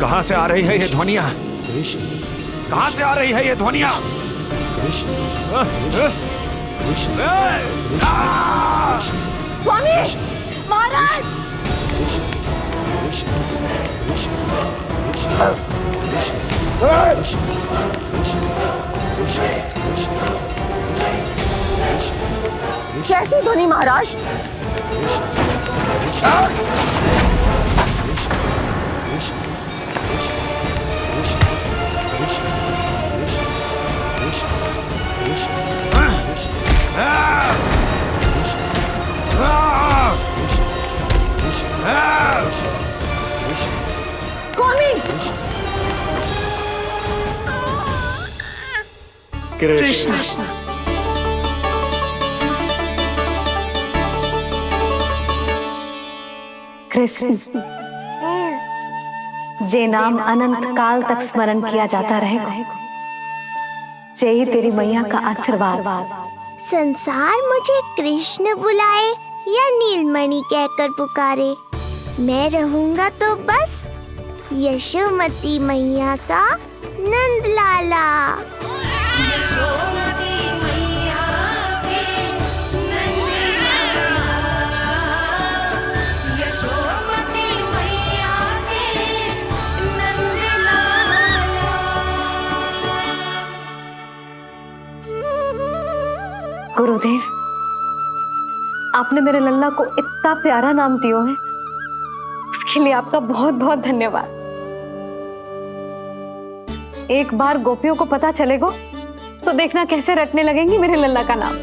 कहां से आ रही है ये ध्वनियां? कहां से आ रही है ये ध्वनियां? स्वामी महाराज, कैसी ध्वनि महाराज? कृष्ण। कृष्ण जे नाम अनंत काल तक स्मरण किया जाता रहेगा, जय तेरी मैया का आशीर्वाद। संसार मुझे कृष्ण बुलाए या नीलमणि कहकर पुकारे, मैं रहूंगा तो बस यशोमती मैया का नंद लाला। यशोमती मैया के नंद लाला, यशोमती मैया के नंद लाला। गुरुदेव, आपने मेरे लल्ला को इतना प्यारा नाम दिया है, उसके लिए आपका बहुत बहुत धन्यवाद। एक बार गोपियों को पता चलेगा तो देखना कैसे रटने लगेंगी मेरे लल्ला का नाम।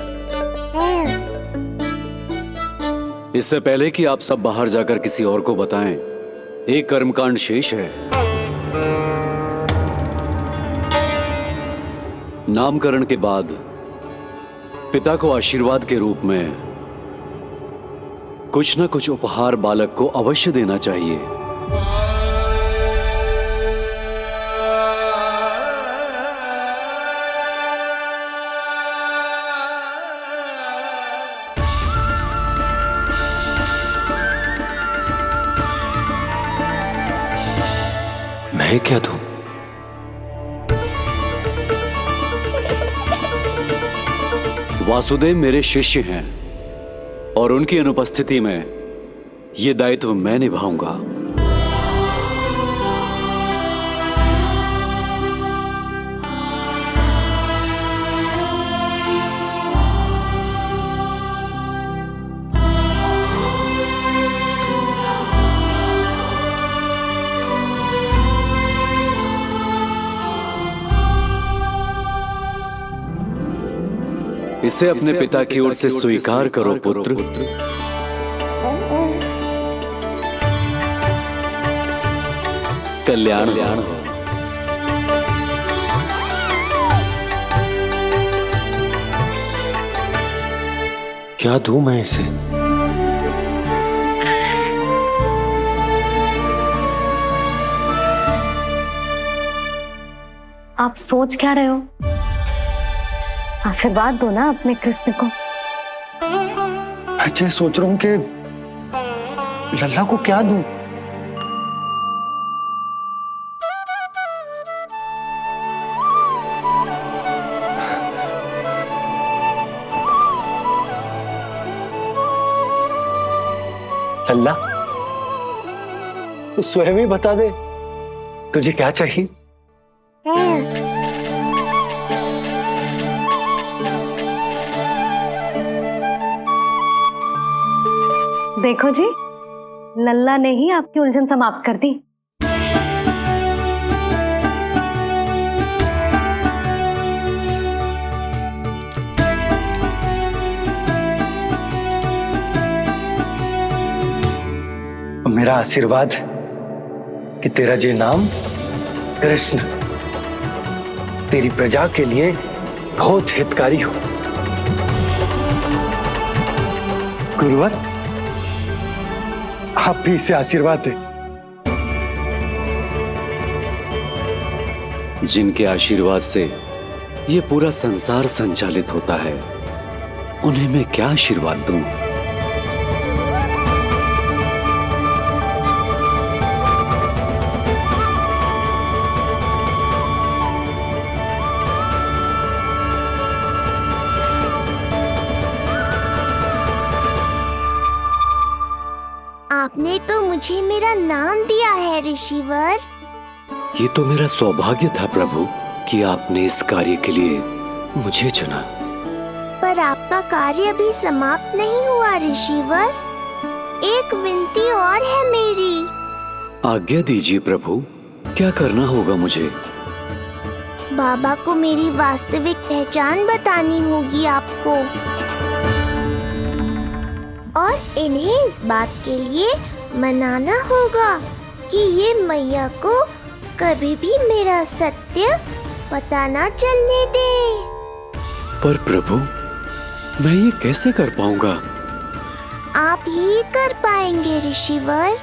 इससे पहले कि आप सब बाहर जाकर किसी और को बताएं, एक कर्मकांड शेष है। नामकरण के बाद पिता को आशीर्वाद के रूप में कुछ न कुछ उपहार बालक को अवश्य देना चाहिए। मैं क्या दूं? वासुदेव मेरे शिष्य हैं और उनकी अनुपस्थिति में यह दायित्व मैं निभाऊंगा। इसे अपने पिता की ओर से स्वीकार करो पुत्र। कल्याण हो। क्या दूं मैं इसे? आप सोच क्या रहे हो? आशीर्वाद दो ना अपने कृष्ण को। अच्छा, सोच रहा हूं कि लल्ला को क्या दूं? लल्ला, तू स्वयं ही बता दे, तुझे क्या चाहिए? देखो जी, लल्ला ने ही आपकी उलझन समाप्त कर दी। मेरा आशीर्वाद कि तेरा जे नाम कृष्ण तेरी प्रजा के लिए बहुत हितकारी हो। गुरुवर, आप भी इसे आशीर्वाद दें। जिनके आशीर्वाद से ये पूरा संसार संचालित होता है, उन्हें मैं क्या आशीर्वाद दूं? आपने तो मुझे मेरा नाम दिया है ऋषिवर। ये तो मेरा सौभाग्य था प्रभु कि आपने इस कार्य के लिए मुझे चुना। पर आपका कार्य अभी समाप्त नहीं हुआ ऋषिवर। एक विनती और है मेरी। आज्ञा दीजिए प्रभु, क्या करना होगा मुझे? बाबा को मेरी वास्तविक पहचान बतानी होगी आपको, और इन्हें इस बात के लिए मनाना होगा कि ये मैया को कभी भी मेरा सत्य पता ना चलने दे। पर प्रभु, मैं ये कैसे कर पाऊंगा? आप ही कर पाएंगे ऋषिवर,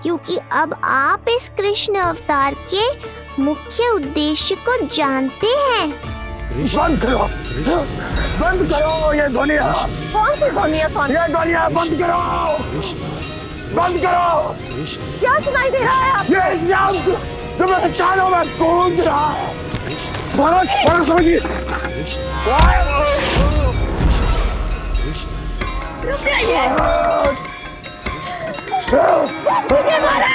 क्योंकि अब आप इस कृष्ण अवतार के मुख्य उद्देश्य को जानते हैं। बंद करो, बंद करो ये ध्वनिया। कौन सी ध्वनिया? ये ध्वनिया बंद करो, बंद करो। क्या सुनाई दे रहा है आप? ये शब्द जो मेरे कानों में गूंज रहा है। भारत समझिए। रुक जाइए। महाराज।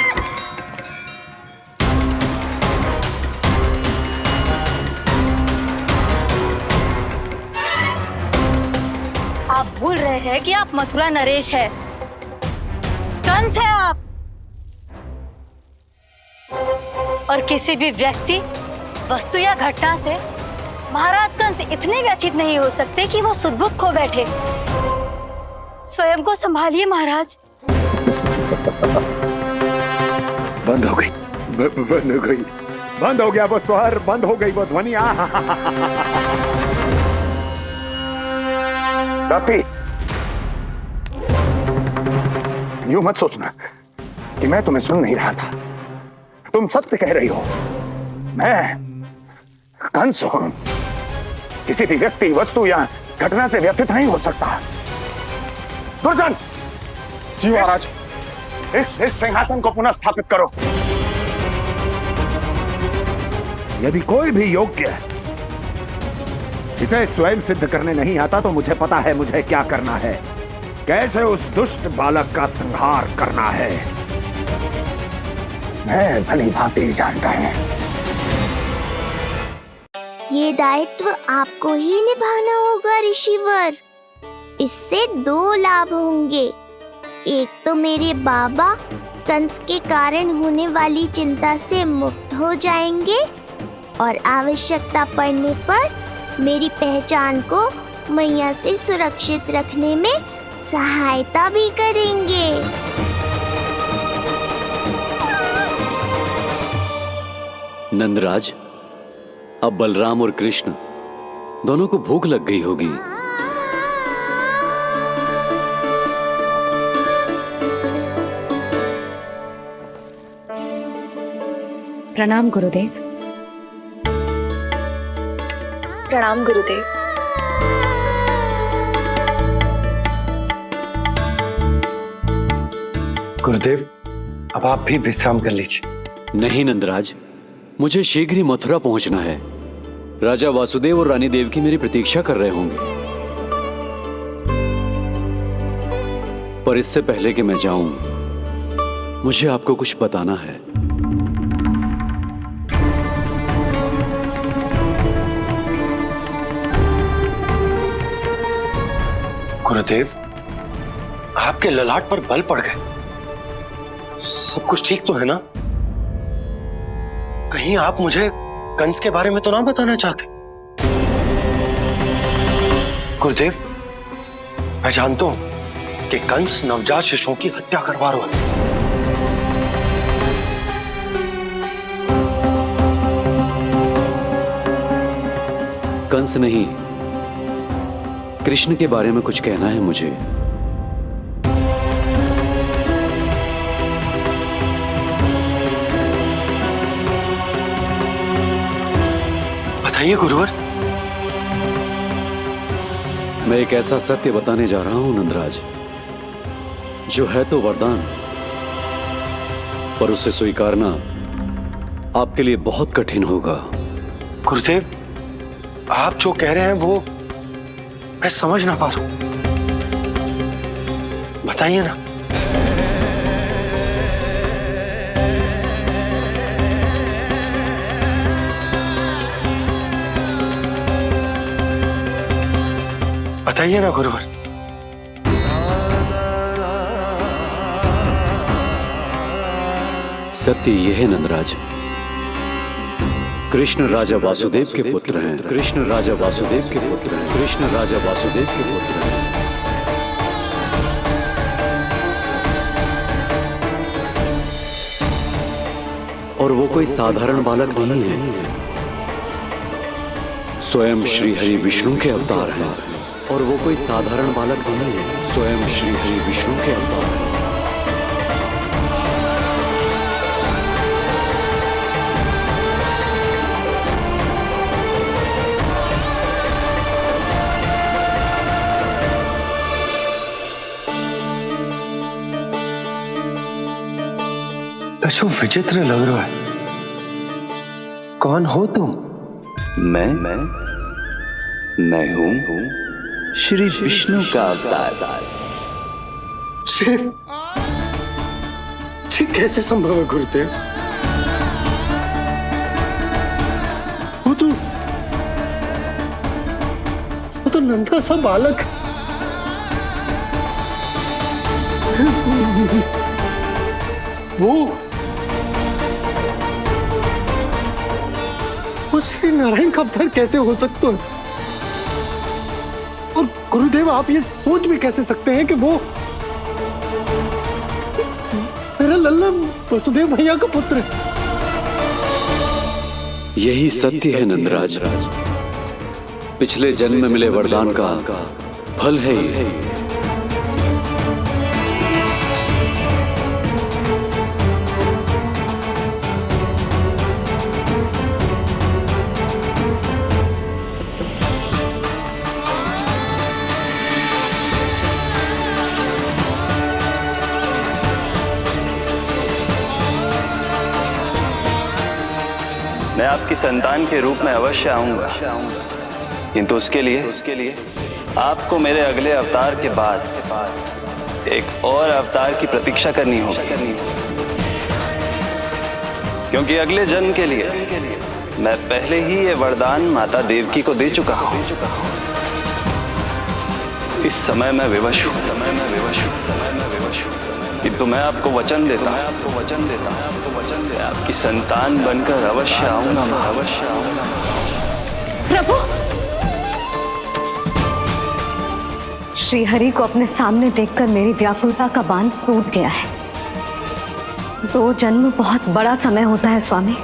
आप भूल रहे हैं कि आप मथुरा नरेश है, कंस है आप। और किसी भी व्यक्ति, वस्तु या घटना से महाराज कंस इतने व्यथित नहीं हो सकते कि वो सुदबुक खो बैठे। स्वयं को संभालिए महाराज। बंद हो गई, बंद हो गई, बंद हो गया वो स्वर, बंद हो गई वो ध्वनिया। काफी। यूं मत सोचना कि मैं तुम्हें सुन नहीं रहा था। तुम सत्य कह रही हो। मैं कंस हूं। किसी भी व्यक्ति, वस्तु या घटना से व्यथित नहीं हो सकता। दुर्जन, जी महाराज, इस सिंहासन को पुनः स्थापित करो। यदि कोई भी योग्य इसे स्वयं सिद्ध करने नहीं आता तो मुझे पता है मुझे क्या करना है, कैसे उस दुष्ट बालक का संहार करना है। मैं भली भांति जानता हूं। ये दायित्व आपको ही निभाना होगा ऋषिवर। इससे 2 लाभ होंगे। एक तो मेरे बाबा कंस के कारण होने वाली चिंता से मुक्त हो जाएंगे और आवश्यकता पड़ने पर मेरी पहचान को मैया से सुरक्षित रखने में सहायता भी करेंगे। नंदराज, अब बलराम और कृष्ण दोनों को भूख लग गई होगी। प्रणाम गुरुदेव। प्रणाम गुरुदेव। गुरुदेव, अब आप भी विश्राम कर लीजिए। नहीं नंदराज, मुझे शीघ्र ही मथुरा पहुंचना है। राजा वासुदेव और रानी देवकी मेरी प्रतीक्षा कर रहे होंगे। पर इससे पहले कि मैं जाऊं, मुझे आपको कुछ बताना है। गुरुदेव, आपके ललाट पर बल पड़ गए। सब कुछ ठीक तो है ना? कहीं आप मुझे कंस के बारे में तो ना बताना चाहते? गुरुदेव, मैं जानता हूं कि कंस नवजात शिशुओं की हत्या करवा रहा है। कंस नहीं, कृष्ण के बारे में कुछ कहना है मुझे। बताइए गुरुवर। मैं एक ऐसा सत्य बताने जा रहा हूं नंदराज, जो है तो वरदान, पर उसे स्वीकारना आपके लिए बहुत कठिन होगा। गुरुदेव, आप जो कह रहे हैं वो मैं समझ ना पा रहा हूं। बताइए ना। बताइए ना गुरुवर। सत्य यह है नंदराज, कृष्ण राजा वासुदेव के पुत्र हैं। कृष्ण राजा वासुदेव के पुत्र हैं। कृष्ण राजा वासुदेव के पुत्र हैं। और वो कोई साधारण बालक नहीं है, स्वयं श्री हरि विष्णु के अवतार हैं। और वो कोई साधारण बालक नहीं है, स्वयं श्री हरि विष्णु के अवतार हैं। अशु विचित्र लग रहा है। कौन हो तुम? मैं हूं श्री विष्णु का अवतार। शिव, कैसे संभव है गुरुदेव? वो तो नन्हा सा बालक। वो श्री नारायण का अवतार कैसे हो सकता है? और गुरुदेव, आप ये सोच भी कैसे सकते हैं कि वो मेरा लल्ला वसुदेव भैया का पुत्र है? यही सत्य है नंदराज, पिछले जन्म में मिले वरदान का फल है ये। मैं आपकी संतान के रूप में अवश्य आऊंगा, किंतु उसके लिए आपको मेरे अगले अवतार के बाद एक और अवतार की प्रतीक्षा करनी होगी, क्योंकि अगले जन्म के लिए मैं पहले ही ये वरदान माता देवकी को दे चुका हूं। इस समय मैं विवश हूं, किंतु मैं आपको वचन देता हूं, आपकी संतान बनकर अवश्य आऊंगा, मैं अवश्य आऊंगा। प्रभु, श्रीहरि को अपने सामने देखकर मेरी व्याकुलता का बांध टूट गया है। 2 जन्म बहुत बड़ा समय होता है स्वामी।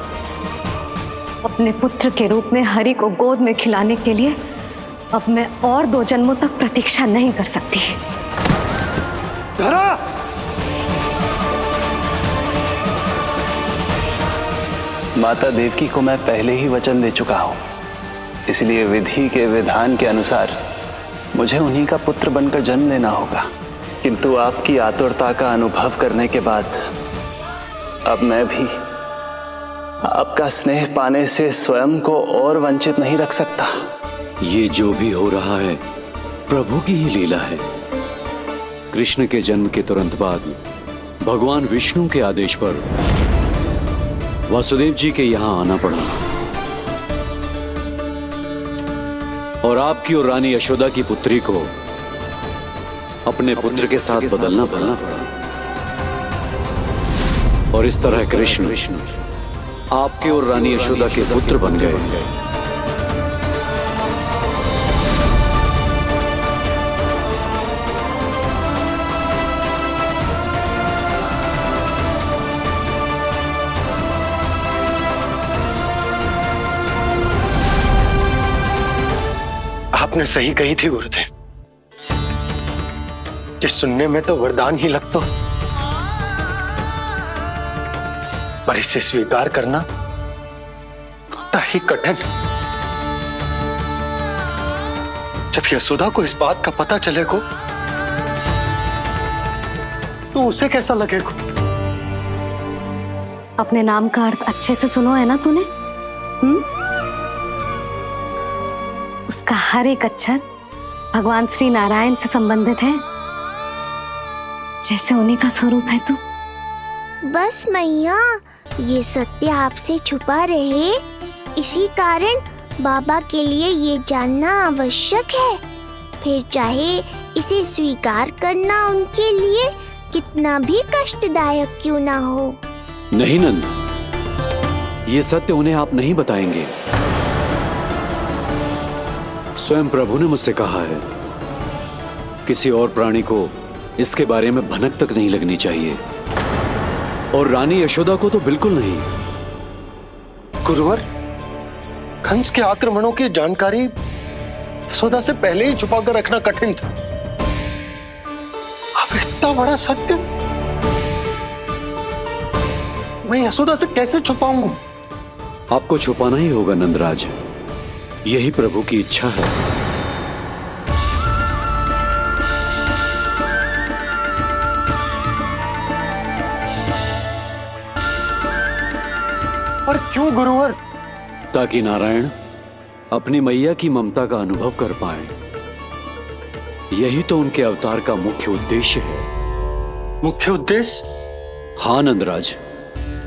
अपने पुत्र के रूप में हरि को गोद में खिलाने के लिए अब मैं और 2 जन्मों तक प्रतीक्षा नहीं कर सकती। धरा! माता देवकी को मैं पहले ही वचन दे चुका हूं, इसलिए विधि के विधान के अनुसार मुझे उन्हीं का पुत्र बनकर जन्म लेना होगा। किंतु आपकी आतुरता का अनुभव करने के बाद अब मैं भी आपका स्नेह पाने से स्वयं को और वंचित नहीं रख सकता। ये जो भी हो रहा है प्रभु की ही लीला है। कृष्ण के जन्म के तुरंत बाद भगवान विष्णु के आदेश पर वासुदेव जी के यहां आना पड़ा और आपकी और रानी यशोदा की पुत्री को अपने पुत्र के साथ बदलना पड़ा और इस तरह कृष्ण आपके और रानी यशोदा के पुत्र बन गए। आपने सही कही थी गुरुदेव, जिस सुनने में तो वरदान ही लगता, पर इसे स्वीकार करना उतना ही कठिन। जब यशोदा को इस बात का पता चलेगा तो उसे कैसा लगेगा? अपने नाम का अर्थ अच्छे से सुनो है ना तूने? उसका हर एक अक्षर भगवान श्री नारायण से संबंधित है, जैसे उन्हीं का स्वरूप है तू। बस मैया, ये सत्य आपसे छुपा रहे, इसी कारण बाबा के लिए ये जानना आवश्यक है। फिर चाहे इसे स्वीकार करना उनके लिए कितना भी कष्टदायक क्यों ना हो। नहीं नंद, ये सत्य उन्हें आप नहीं बताएंगे। स्वयं प्रभु ने मुझसे कहा है किसी और प्राणी को इसके बारे में भनक तक नहीं लगनी चाहिए, और रानी यशोदा को तो बिल्कुल नहीं। गुरुवर, कंस के आक्रमणों की जानकारी यशोदा से पहले ही छुपा कर रखना कठिन था। अब इतना बड़ा सत्य मैं यशोदा से कैसे छुपाऊंगा? आपको छुपाना ही होगा नंदराज, यही प्रभु की इच्छा है। और क्यों गुरुवर? ताकि नारायण अपनी मैया की ममता का अनुभव कर पाए। यही तो उनके अवतार का मुख्य उद्देश्य है। मुख्य उद्देश्य? हाँ नंदराज,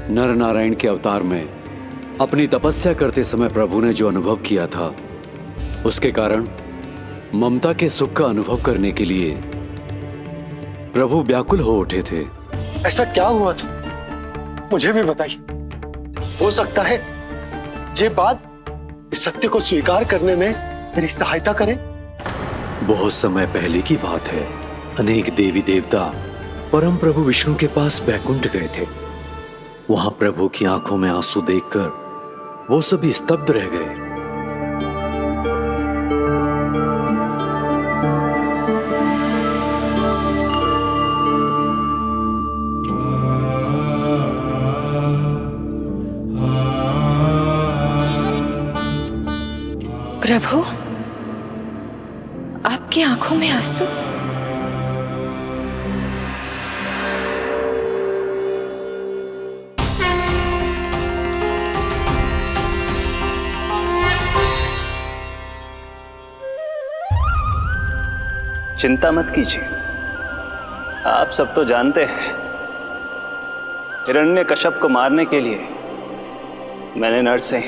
नर नारायण के अवतार में अपनी तपस्या करते समय प्रभु ने जो अनुभव किया था, उसके कारण ममता के सुख का अनुभव करने के लिए प्रभु व्याकुल हो उठे थे। ऐसा क्या हुआ था, मुझे भी बताइए। हो सकता है ये बात इस सत्य को स्वीकार करने में मेरी सहायता करे। बहुत समय पहले की बात है। अनेक देवी देवता परम प्रभु विष्णु के पास बैकुंठ गए थे। वहां प्रभु की आंखों में आंसू देखकर वो सभी स्तब्ध रह गए। प्रभु, आपकी आंखों में आंसू? चिंता मत कीजिए। आप सब तो जानते हैं, हिरण्यकश्यप को मारने के लिए मैंने नरसिंह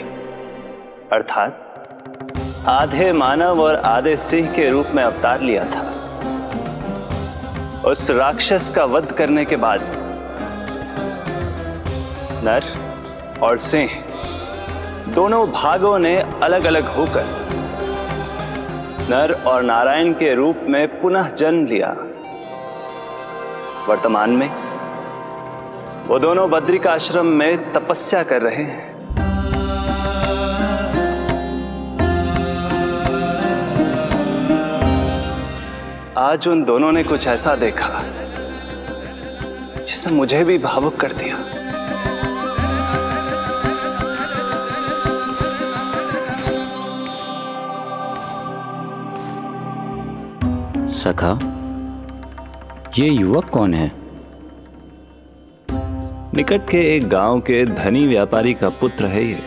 अर्थात आधे मानव और आधे सिंह के रूप में अवतार लिया था। उस राक्षस का वध करने के बाद नर और सिंह दोनों भागों ने अलग अलग होकर नर और नारायण के रूप में पुनः जन्म लिया। वर्तमान में वो दोनों बद्रिकाश्रम में तपस्या कर रहे हैं। आज उन दोनों ने कुछ ऐसा देखा जिसने मुझे भी भावुक कर दिया। सखा, ये युवक कौन है? निकट के एक गांव के धनी व्यापारी का पुत्र है ये।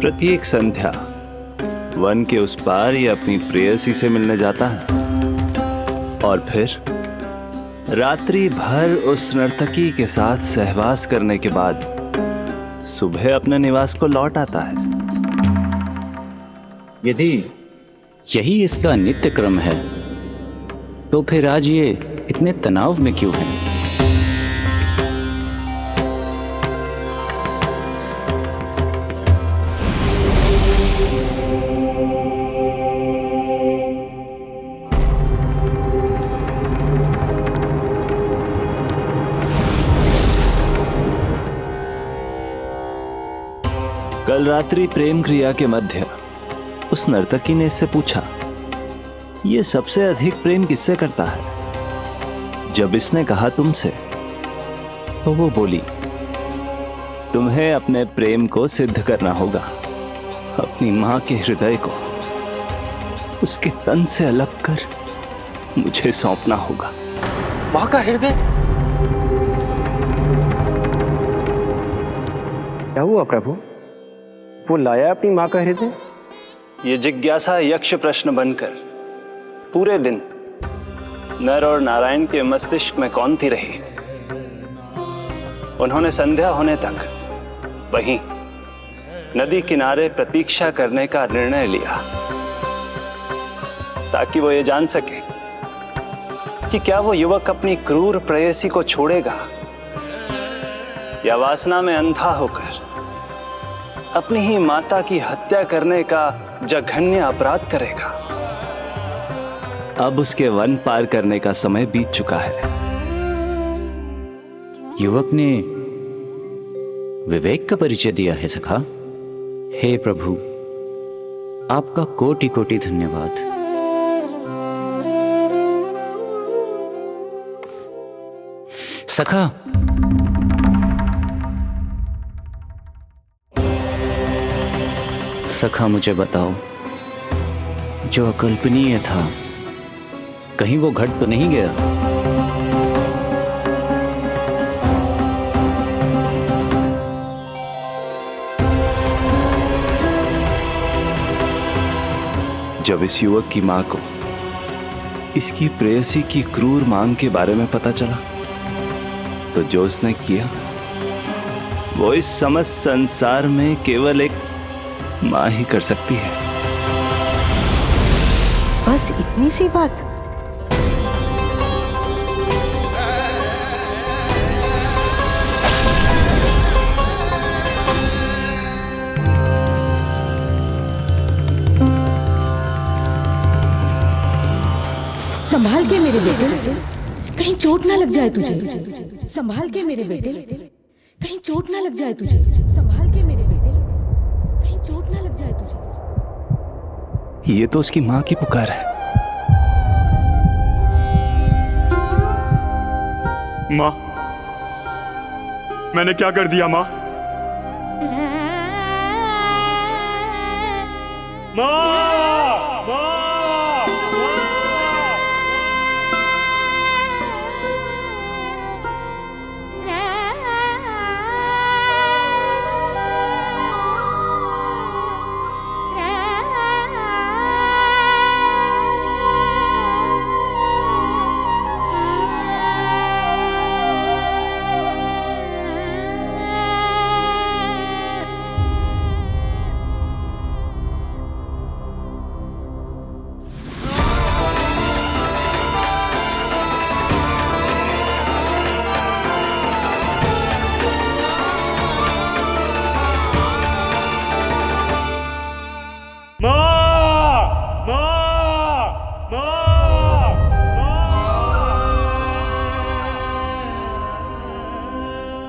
प्रत्येक संध्या वन के उस पार ये अपनी प्रेयसी से मिलने जाता है और फिर रात्रि भर उस नर्तकी के साथ सहवास करने के बाद सुबह अपने निवास को लौट आता है। यदि यही इसका नित्य क्रम है तो फिर आज ये इतने तनाव में क्यों है? कल रात्रि प्रेम क्रिया के मध्य उस नर्तकी ने इससे पूछा, ये सबसे अधिक प्रेम किससे करता है? जब इसने कहा तुमसे, तो वो बोली, तुम्हें अपने प्रेम को सिद्ध करना होगा। अपनी मां के हृदय को उसके तन से अलग कर मुझे सौंपना होगा। मां का हृदय? क्या हुआ प्रभु? वो लाया अपनी मां का हृदय? ये जिज्ञासा यक्ष प्रश्न बनकर पूरे दिन नर और नारायण के मस्तिष्क में कौंधती रही। उन्होंने संध्या होने तक वहीं नदी किनारे प्रतीक्षा करने का निर्णय लिया ताकि वो ये जान सके कि क्या वो युवक अपनी क्रूर प्रेयसी को छोड़ेगा या वासना में अंधा होकर अपनी ही माता की हत्या करने का जघन्य अपराध करेगा। अब उसके वन पार करने का समय बीत चुका है। युवक ने विवेक का परिचय दिया है सखा। हे प्रभु, आपका कोटि कोटि धन्यवाद। सखा, सखा मुझे बताओ, जो अकल्पनीय था कहीं वो घट तो नहीं गया? जब इस युवक की मां को इसकी प्रेयसी की क्रूर मांग के बारे में पता चला तो जो उसने किया वो इस समस्त संसार में केवल एक मां ही कर सकती है। बस इतनी सी बात? संभाल के मेरे बेटे, कहीं चोट ना लग जाए तुझे। संभाल के मेरे बेटे, कहीं चोट ना लग जाए तुझे। संभाल के मेरे बेटे, कहीं चोट ना लग जाए तुझे। ये तो उसकी मां की पुकार है। मां, मैंने क्या कर दिया मां? मां!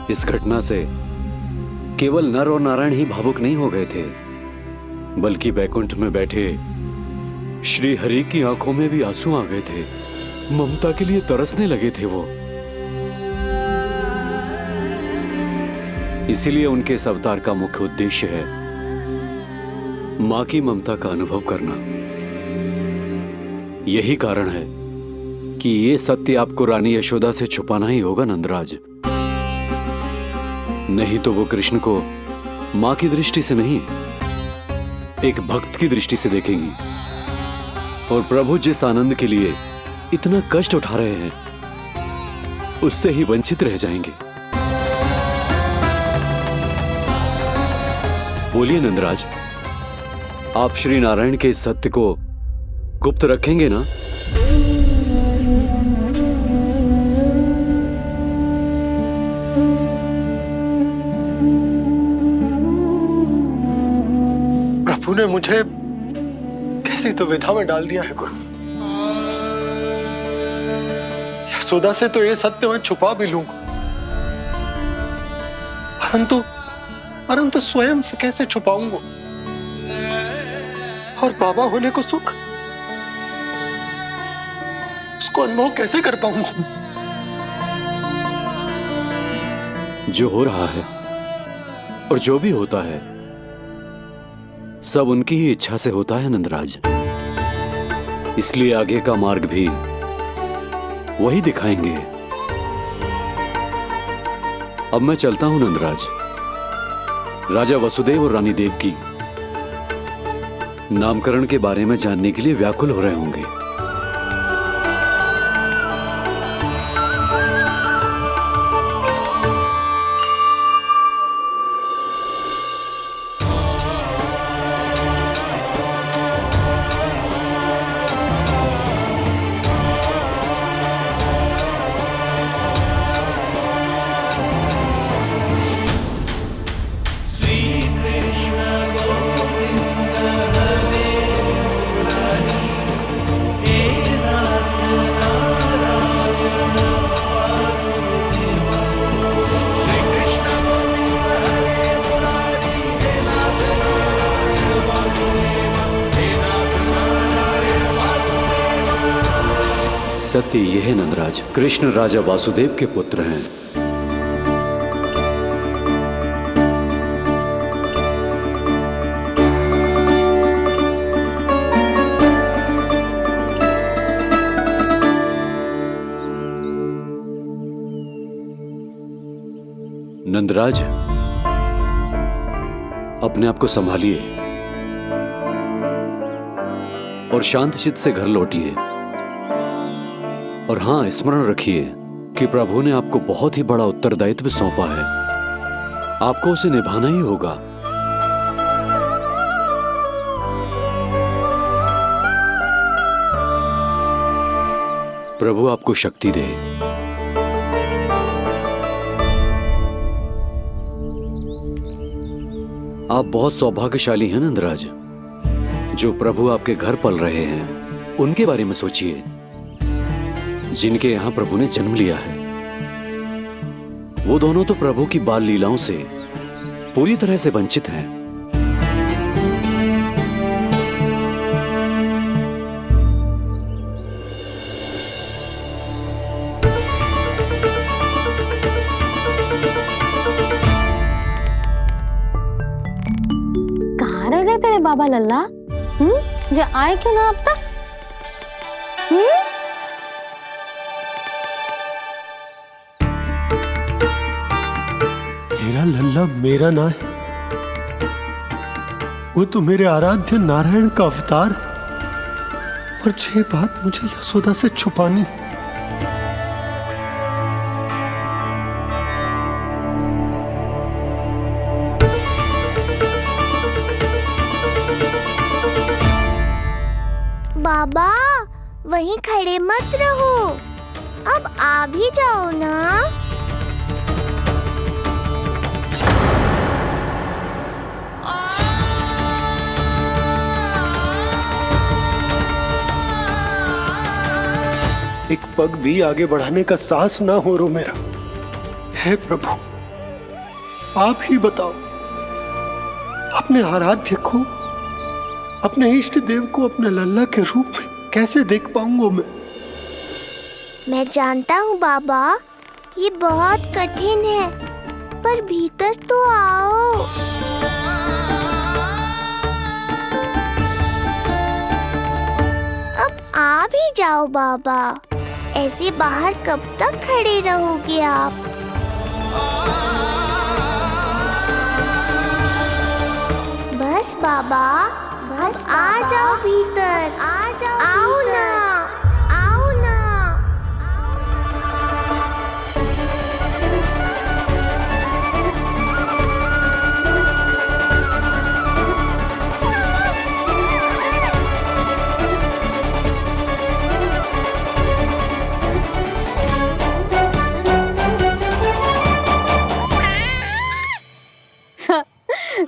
इस घटना से केवल नर और नारायण ही भावुक नहीं हो गए थे, बल्कि बैकुंठ में बैठे श्री हरि की आंखों में भी आंसू आ गए थे। ममता के लिए तरसने लगे थे वो। इसीलिए उनके इस अवतार का मुख्य उद्देश्य है मां की ममता का अनुभव करना। यही कारण है कि ये सत्य आपको रानी यशोदा से छुपाना ही होगा नंदराज। नहीं तो वो कृष्ण को मां की दृष्टि से नहीं, एक भक्त की दृष्टि से देखेंगी, और प्रभु जिस आनंद के लिए इतना कष्ट उठा रहे हैं उससे ही वंचित रह जाएंगे। बोलिए नंदराज, आप श्री नारायण के इस सत्य को गुप्त रखेंगे ना? प्रभु ने मुझे कैसी दुविधा में डाल दिया है गुरु। यशोदा से तो ये सत्य मैं छुपा भी लूंगा, परंतु स्वयं से कैसे छुपाऊंगा? और बाबा होने को सुख, उसको अनुभव कैसे कर पाऊंगा? जो हो रहा है और जो भी होता है सब उनकी ही इच्छा से होता है नंदराज। इसलिए आगे का मार्ग भी वही दिखाएंगे। अब मैं चलता हूं नंदराज। राजा वसुदेव और रानी देवकी नामकरण के बारे में जानने के लिए व्याकुल हो रहे होंगे। सत्य यह है नंदराज, कृष्ण राजा वासुदेव के पुत्र हैं। नंदराज, अपने आप को संभालिए और शांत चित्त से घर लौटिए। और हां, स्मरण रखिए कि प्रभु ने आपको बहुत ही बड़ा उत्तरदायित्व सौंपा है, आपको उसे निभाना ही होगा। प्रभु आपको शक्ति दे। आप बहुत सौभाग्यशाली हैं नंदराज। जो प्रभु आपके घर पल रहे हैं उनके बारे में सोचिए, जिनके यहां प्रभु ने जन्म लिया है। वो दोनों तो प्रभु की बाल लीलाओं से पूरी तरह से वंचित हैं। कहाँ रह गए तेरे बाबा लल्ला? जो आए क्यों ना अब तक? मेरा लल्ला मेरा ना है, वो तो मेरे आराध्य नारायण का अवतार, और ये बात मुझे यशोदा से छुपानी। बाबा, वहीं खड़े मत रहो, अब आ भी जाओ ना। एक पग भी आगे बढ़ाने का साहस ना हो रो मेरा। हे प्रभु, आप ही बताओ, अपने आराध्य को, अपने इष्ट देव को अपने लल्ला के रूप में कैसे देख पाऊंगा मैं जानता हूँ बाबा, ये बहुत कठिन है, पर भीतर तो आओ। अब आ भी जाओ बाबा, ऐसे बाहर कब तक खड़े रहोगे आप? बस बाबा, बस आ जाओ भीतर, आ जाओ, आओ ना, आओ ना।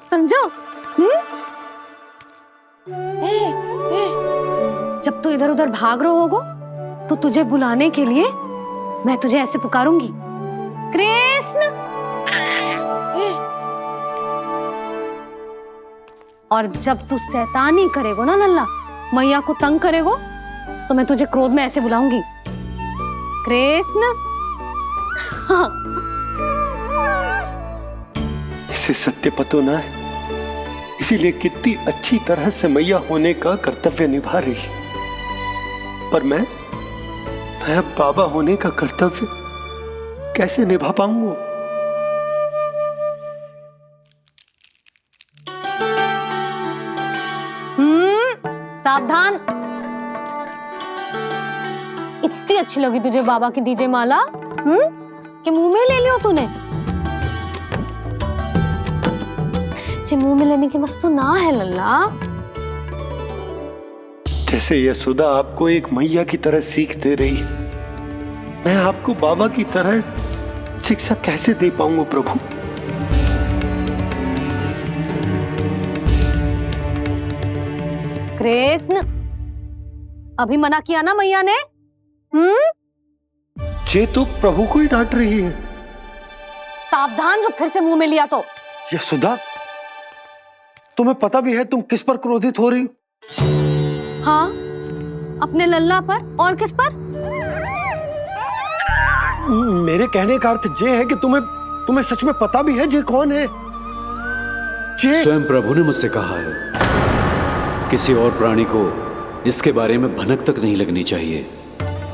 समझो? जब तू इधर उधर भाग रहा होगा तो तुझे बुलाने के लिए मैं तुझे ऐसे पुकारूंगी, कृष्ण। और जब तू शैतानी करेगो ना लल्ला, मैया को तंग करेगो, तो मैं तुझे क्रोध में ऐसे बुलाऊंगी, कृष्ण। हाँ। इसे सत्य पतो ना है, इसीलिए कितनी अच्छी तरह से मैया होने का कर्तव्य निभा रही, पर मैं अब बाबा होने का कर्तव्य कैसे निभा पाऊंगा? सावधान। इतनी अच्छी लगी तुझे बाबा की दीजे माला, कि मुंह में ले लियो तूने? मुंह में लेने की वस्तु ना है लल्ला। जैसे यशोदा आपको एक मैया की तरह सीख दे रही है, मैं आपको बाबा की तरह शिक्षा कैसे दे पाऊंगा प्रभु? कृष्ण, अभी मना किया ना मैया ने? ये तो प्रभु को ही डांट रही है। सावधान, जो फिर से मुंह में लिया तो। यशोदा, तुम्हें पता भी है तुम किस पर क्रोधित हो रही? हाँ, अपने लल्ला पर। और किस पर? मेरे कहने का अर्थ ये है कि तुम्हें सच में पता भी है जे कौन है? स्वयं प्रभु ने मुझसे कहा है, किसी और प्राणी को इसके बारे में भनक तक नहीं लगनी चाहिए,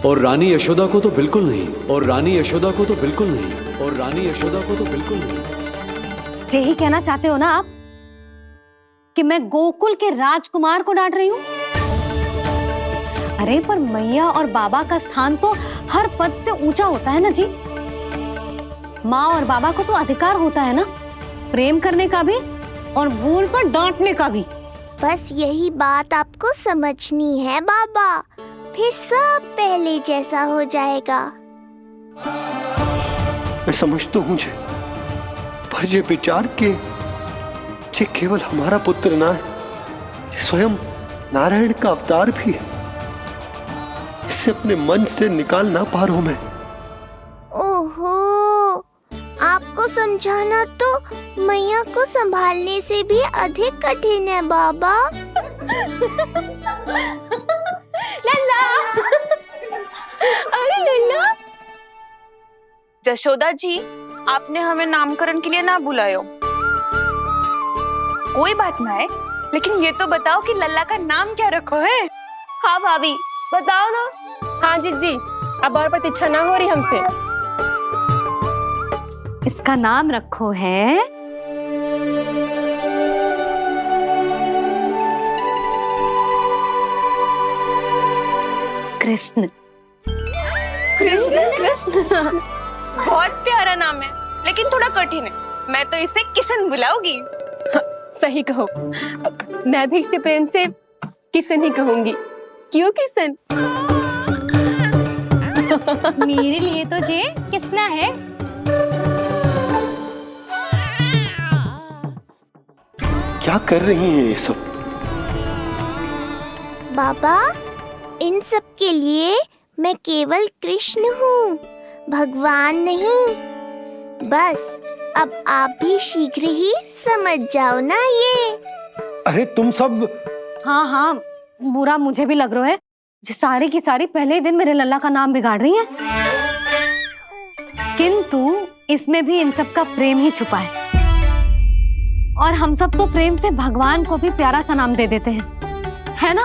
और रानी यशोदा को तो बिल्कुल नहीं, और रानी यशोदा को तो बिल्कुल नहीं, और रानी यशोदा को तो बिल्कुल नहीं। यही कहना चाहते हो ना आप कि मैं गोकुल के राजकुमार को डांट रही हूँ? अरे पर मैया और बाबा का स्थान तो हर पद से ऊंचा होता है ना जी। माँ और बाबा को तो अधिकार होता है ना, प्रेम करने का भी और भूल पर डांटने का भी। बस यही बात आपको समझनी है बाबा, फिर सब पहले जैसा हो जाएगा। मैं समझता हूँ जे, पर ये विचार के ये केवल हमारा पुत्र ना है, ये स्वयं नारायण का अवतार भी है। इसे अपने मन से निकाल ना पा रहा हूं मैं। ओहो, आपको समझाना तो मैया को संभालने से भी अधिक कठिन है बाबा। लल्ला, अरे लल्ला। जशोदा जी, आपने हमें नामकरण के लिए ना बुलायो। कोई बात ना है, लेकिन ये तो बताओ कि लल्ला का नाम क्या रखो है? हाँ भाभी, बताओ ना। हाँ जी, अब और प्रतीक्षा ना हो रही हमसे। इसका नाम रखो है कृष्ण। कृष्ण बहुत प्यारा नाम है, लेकिन थोड़ा कठिन है। मैं तो इसे किशन बुलाऊंगी। सही कहो, मैं भी इसे प्रेम से किशन ही कहूंगी। क्यों किशन? मेरे लिए तो जे किसना है। क्या कर रही हैं ये सब? बाबा, इन सब के लिए मैं केवल कृष्ण हूँ, भगवान नहीं। बस अब आप भी शीघ्र ही समझ जाओ ना ये। अरे तुम सब। हाँ हाँ, बुरा मुझे भी लग रहा है, जो सारी की सारी पहले ही दिन मेरे लल्ला का नाम बिगाड़ रही है। किंतु इसमें भी इन सब का प्रेम ही छुपा है, और हम सब तो प्रेम से भगवान को भी प्यारा सा नाम दे देते हैं, है ना?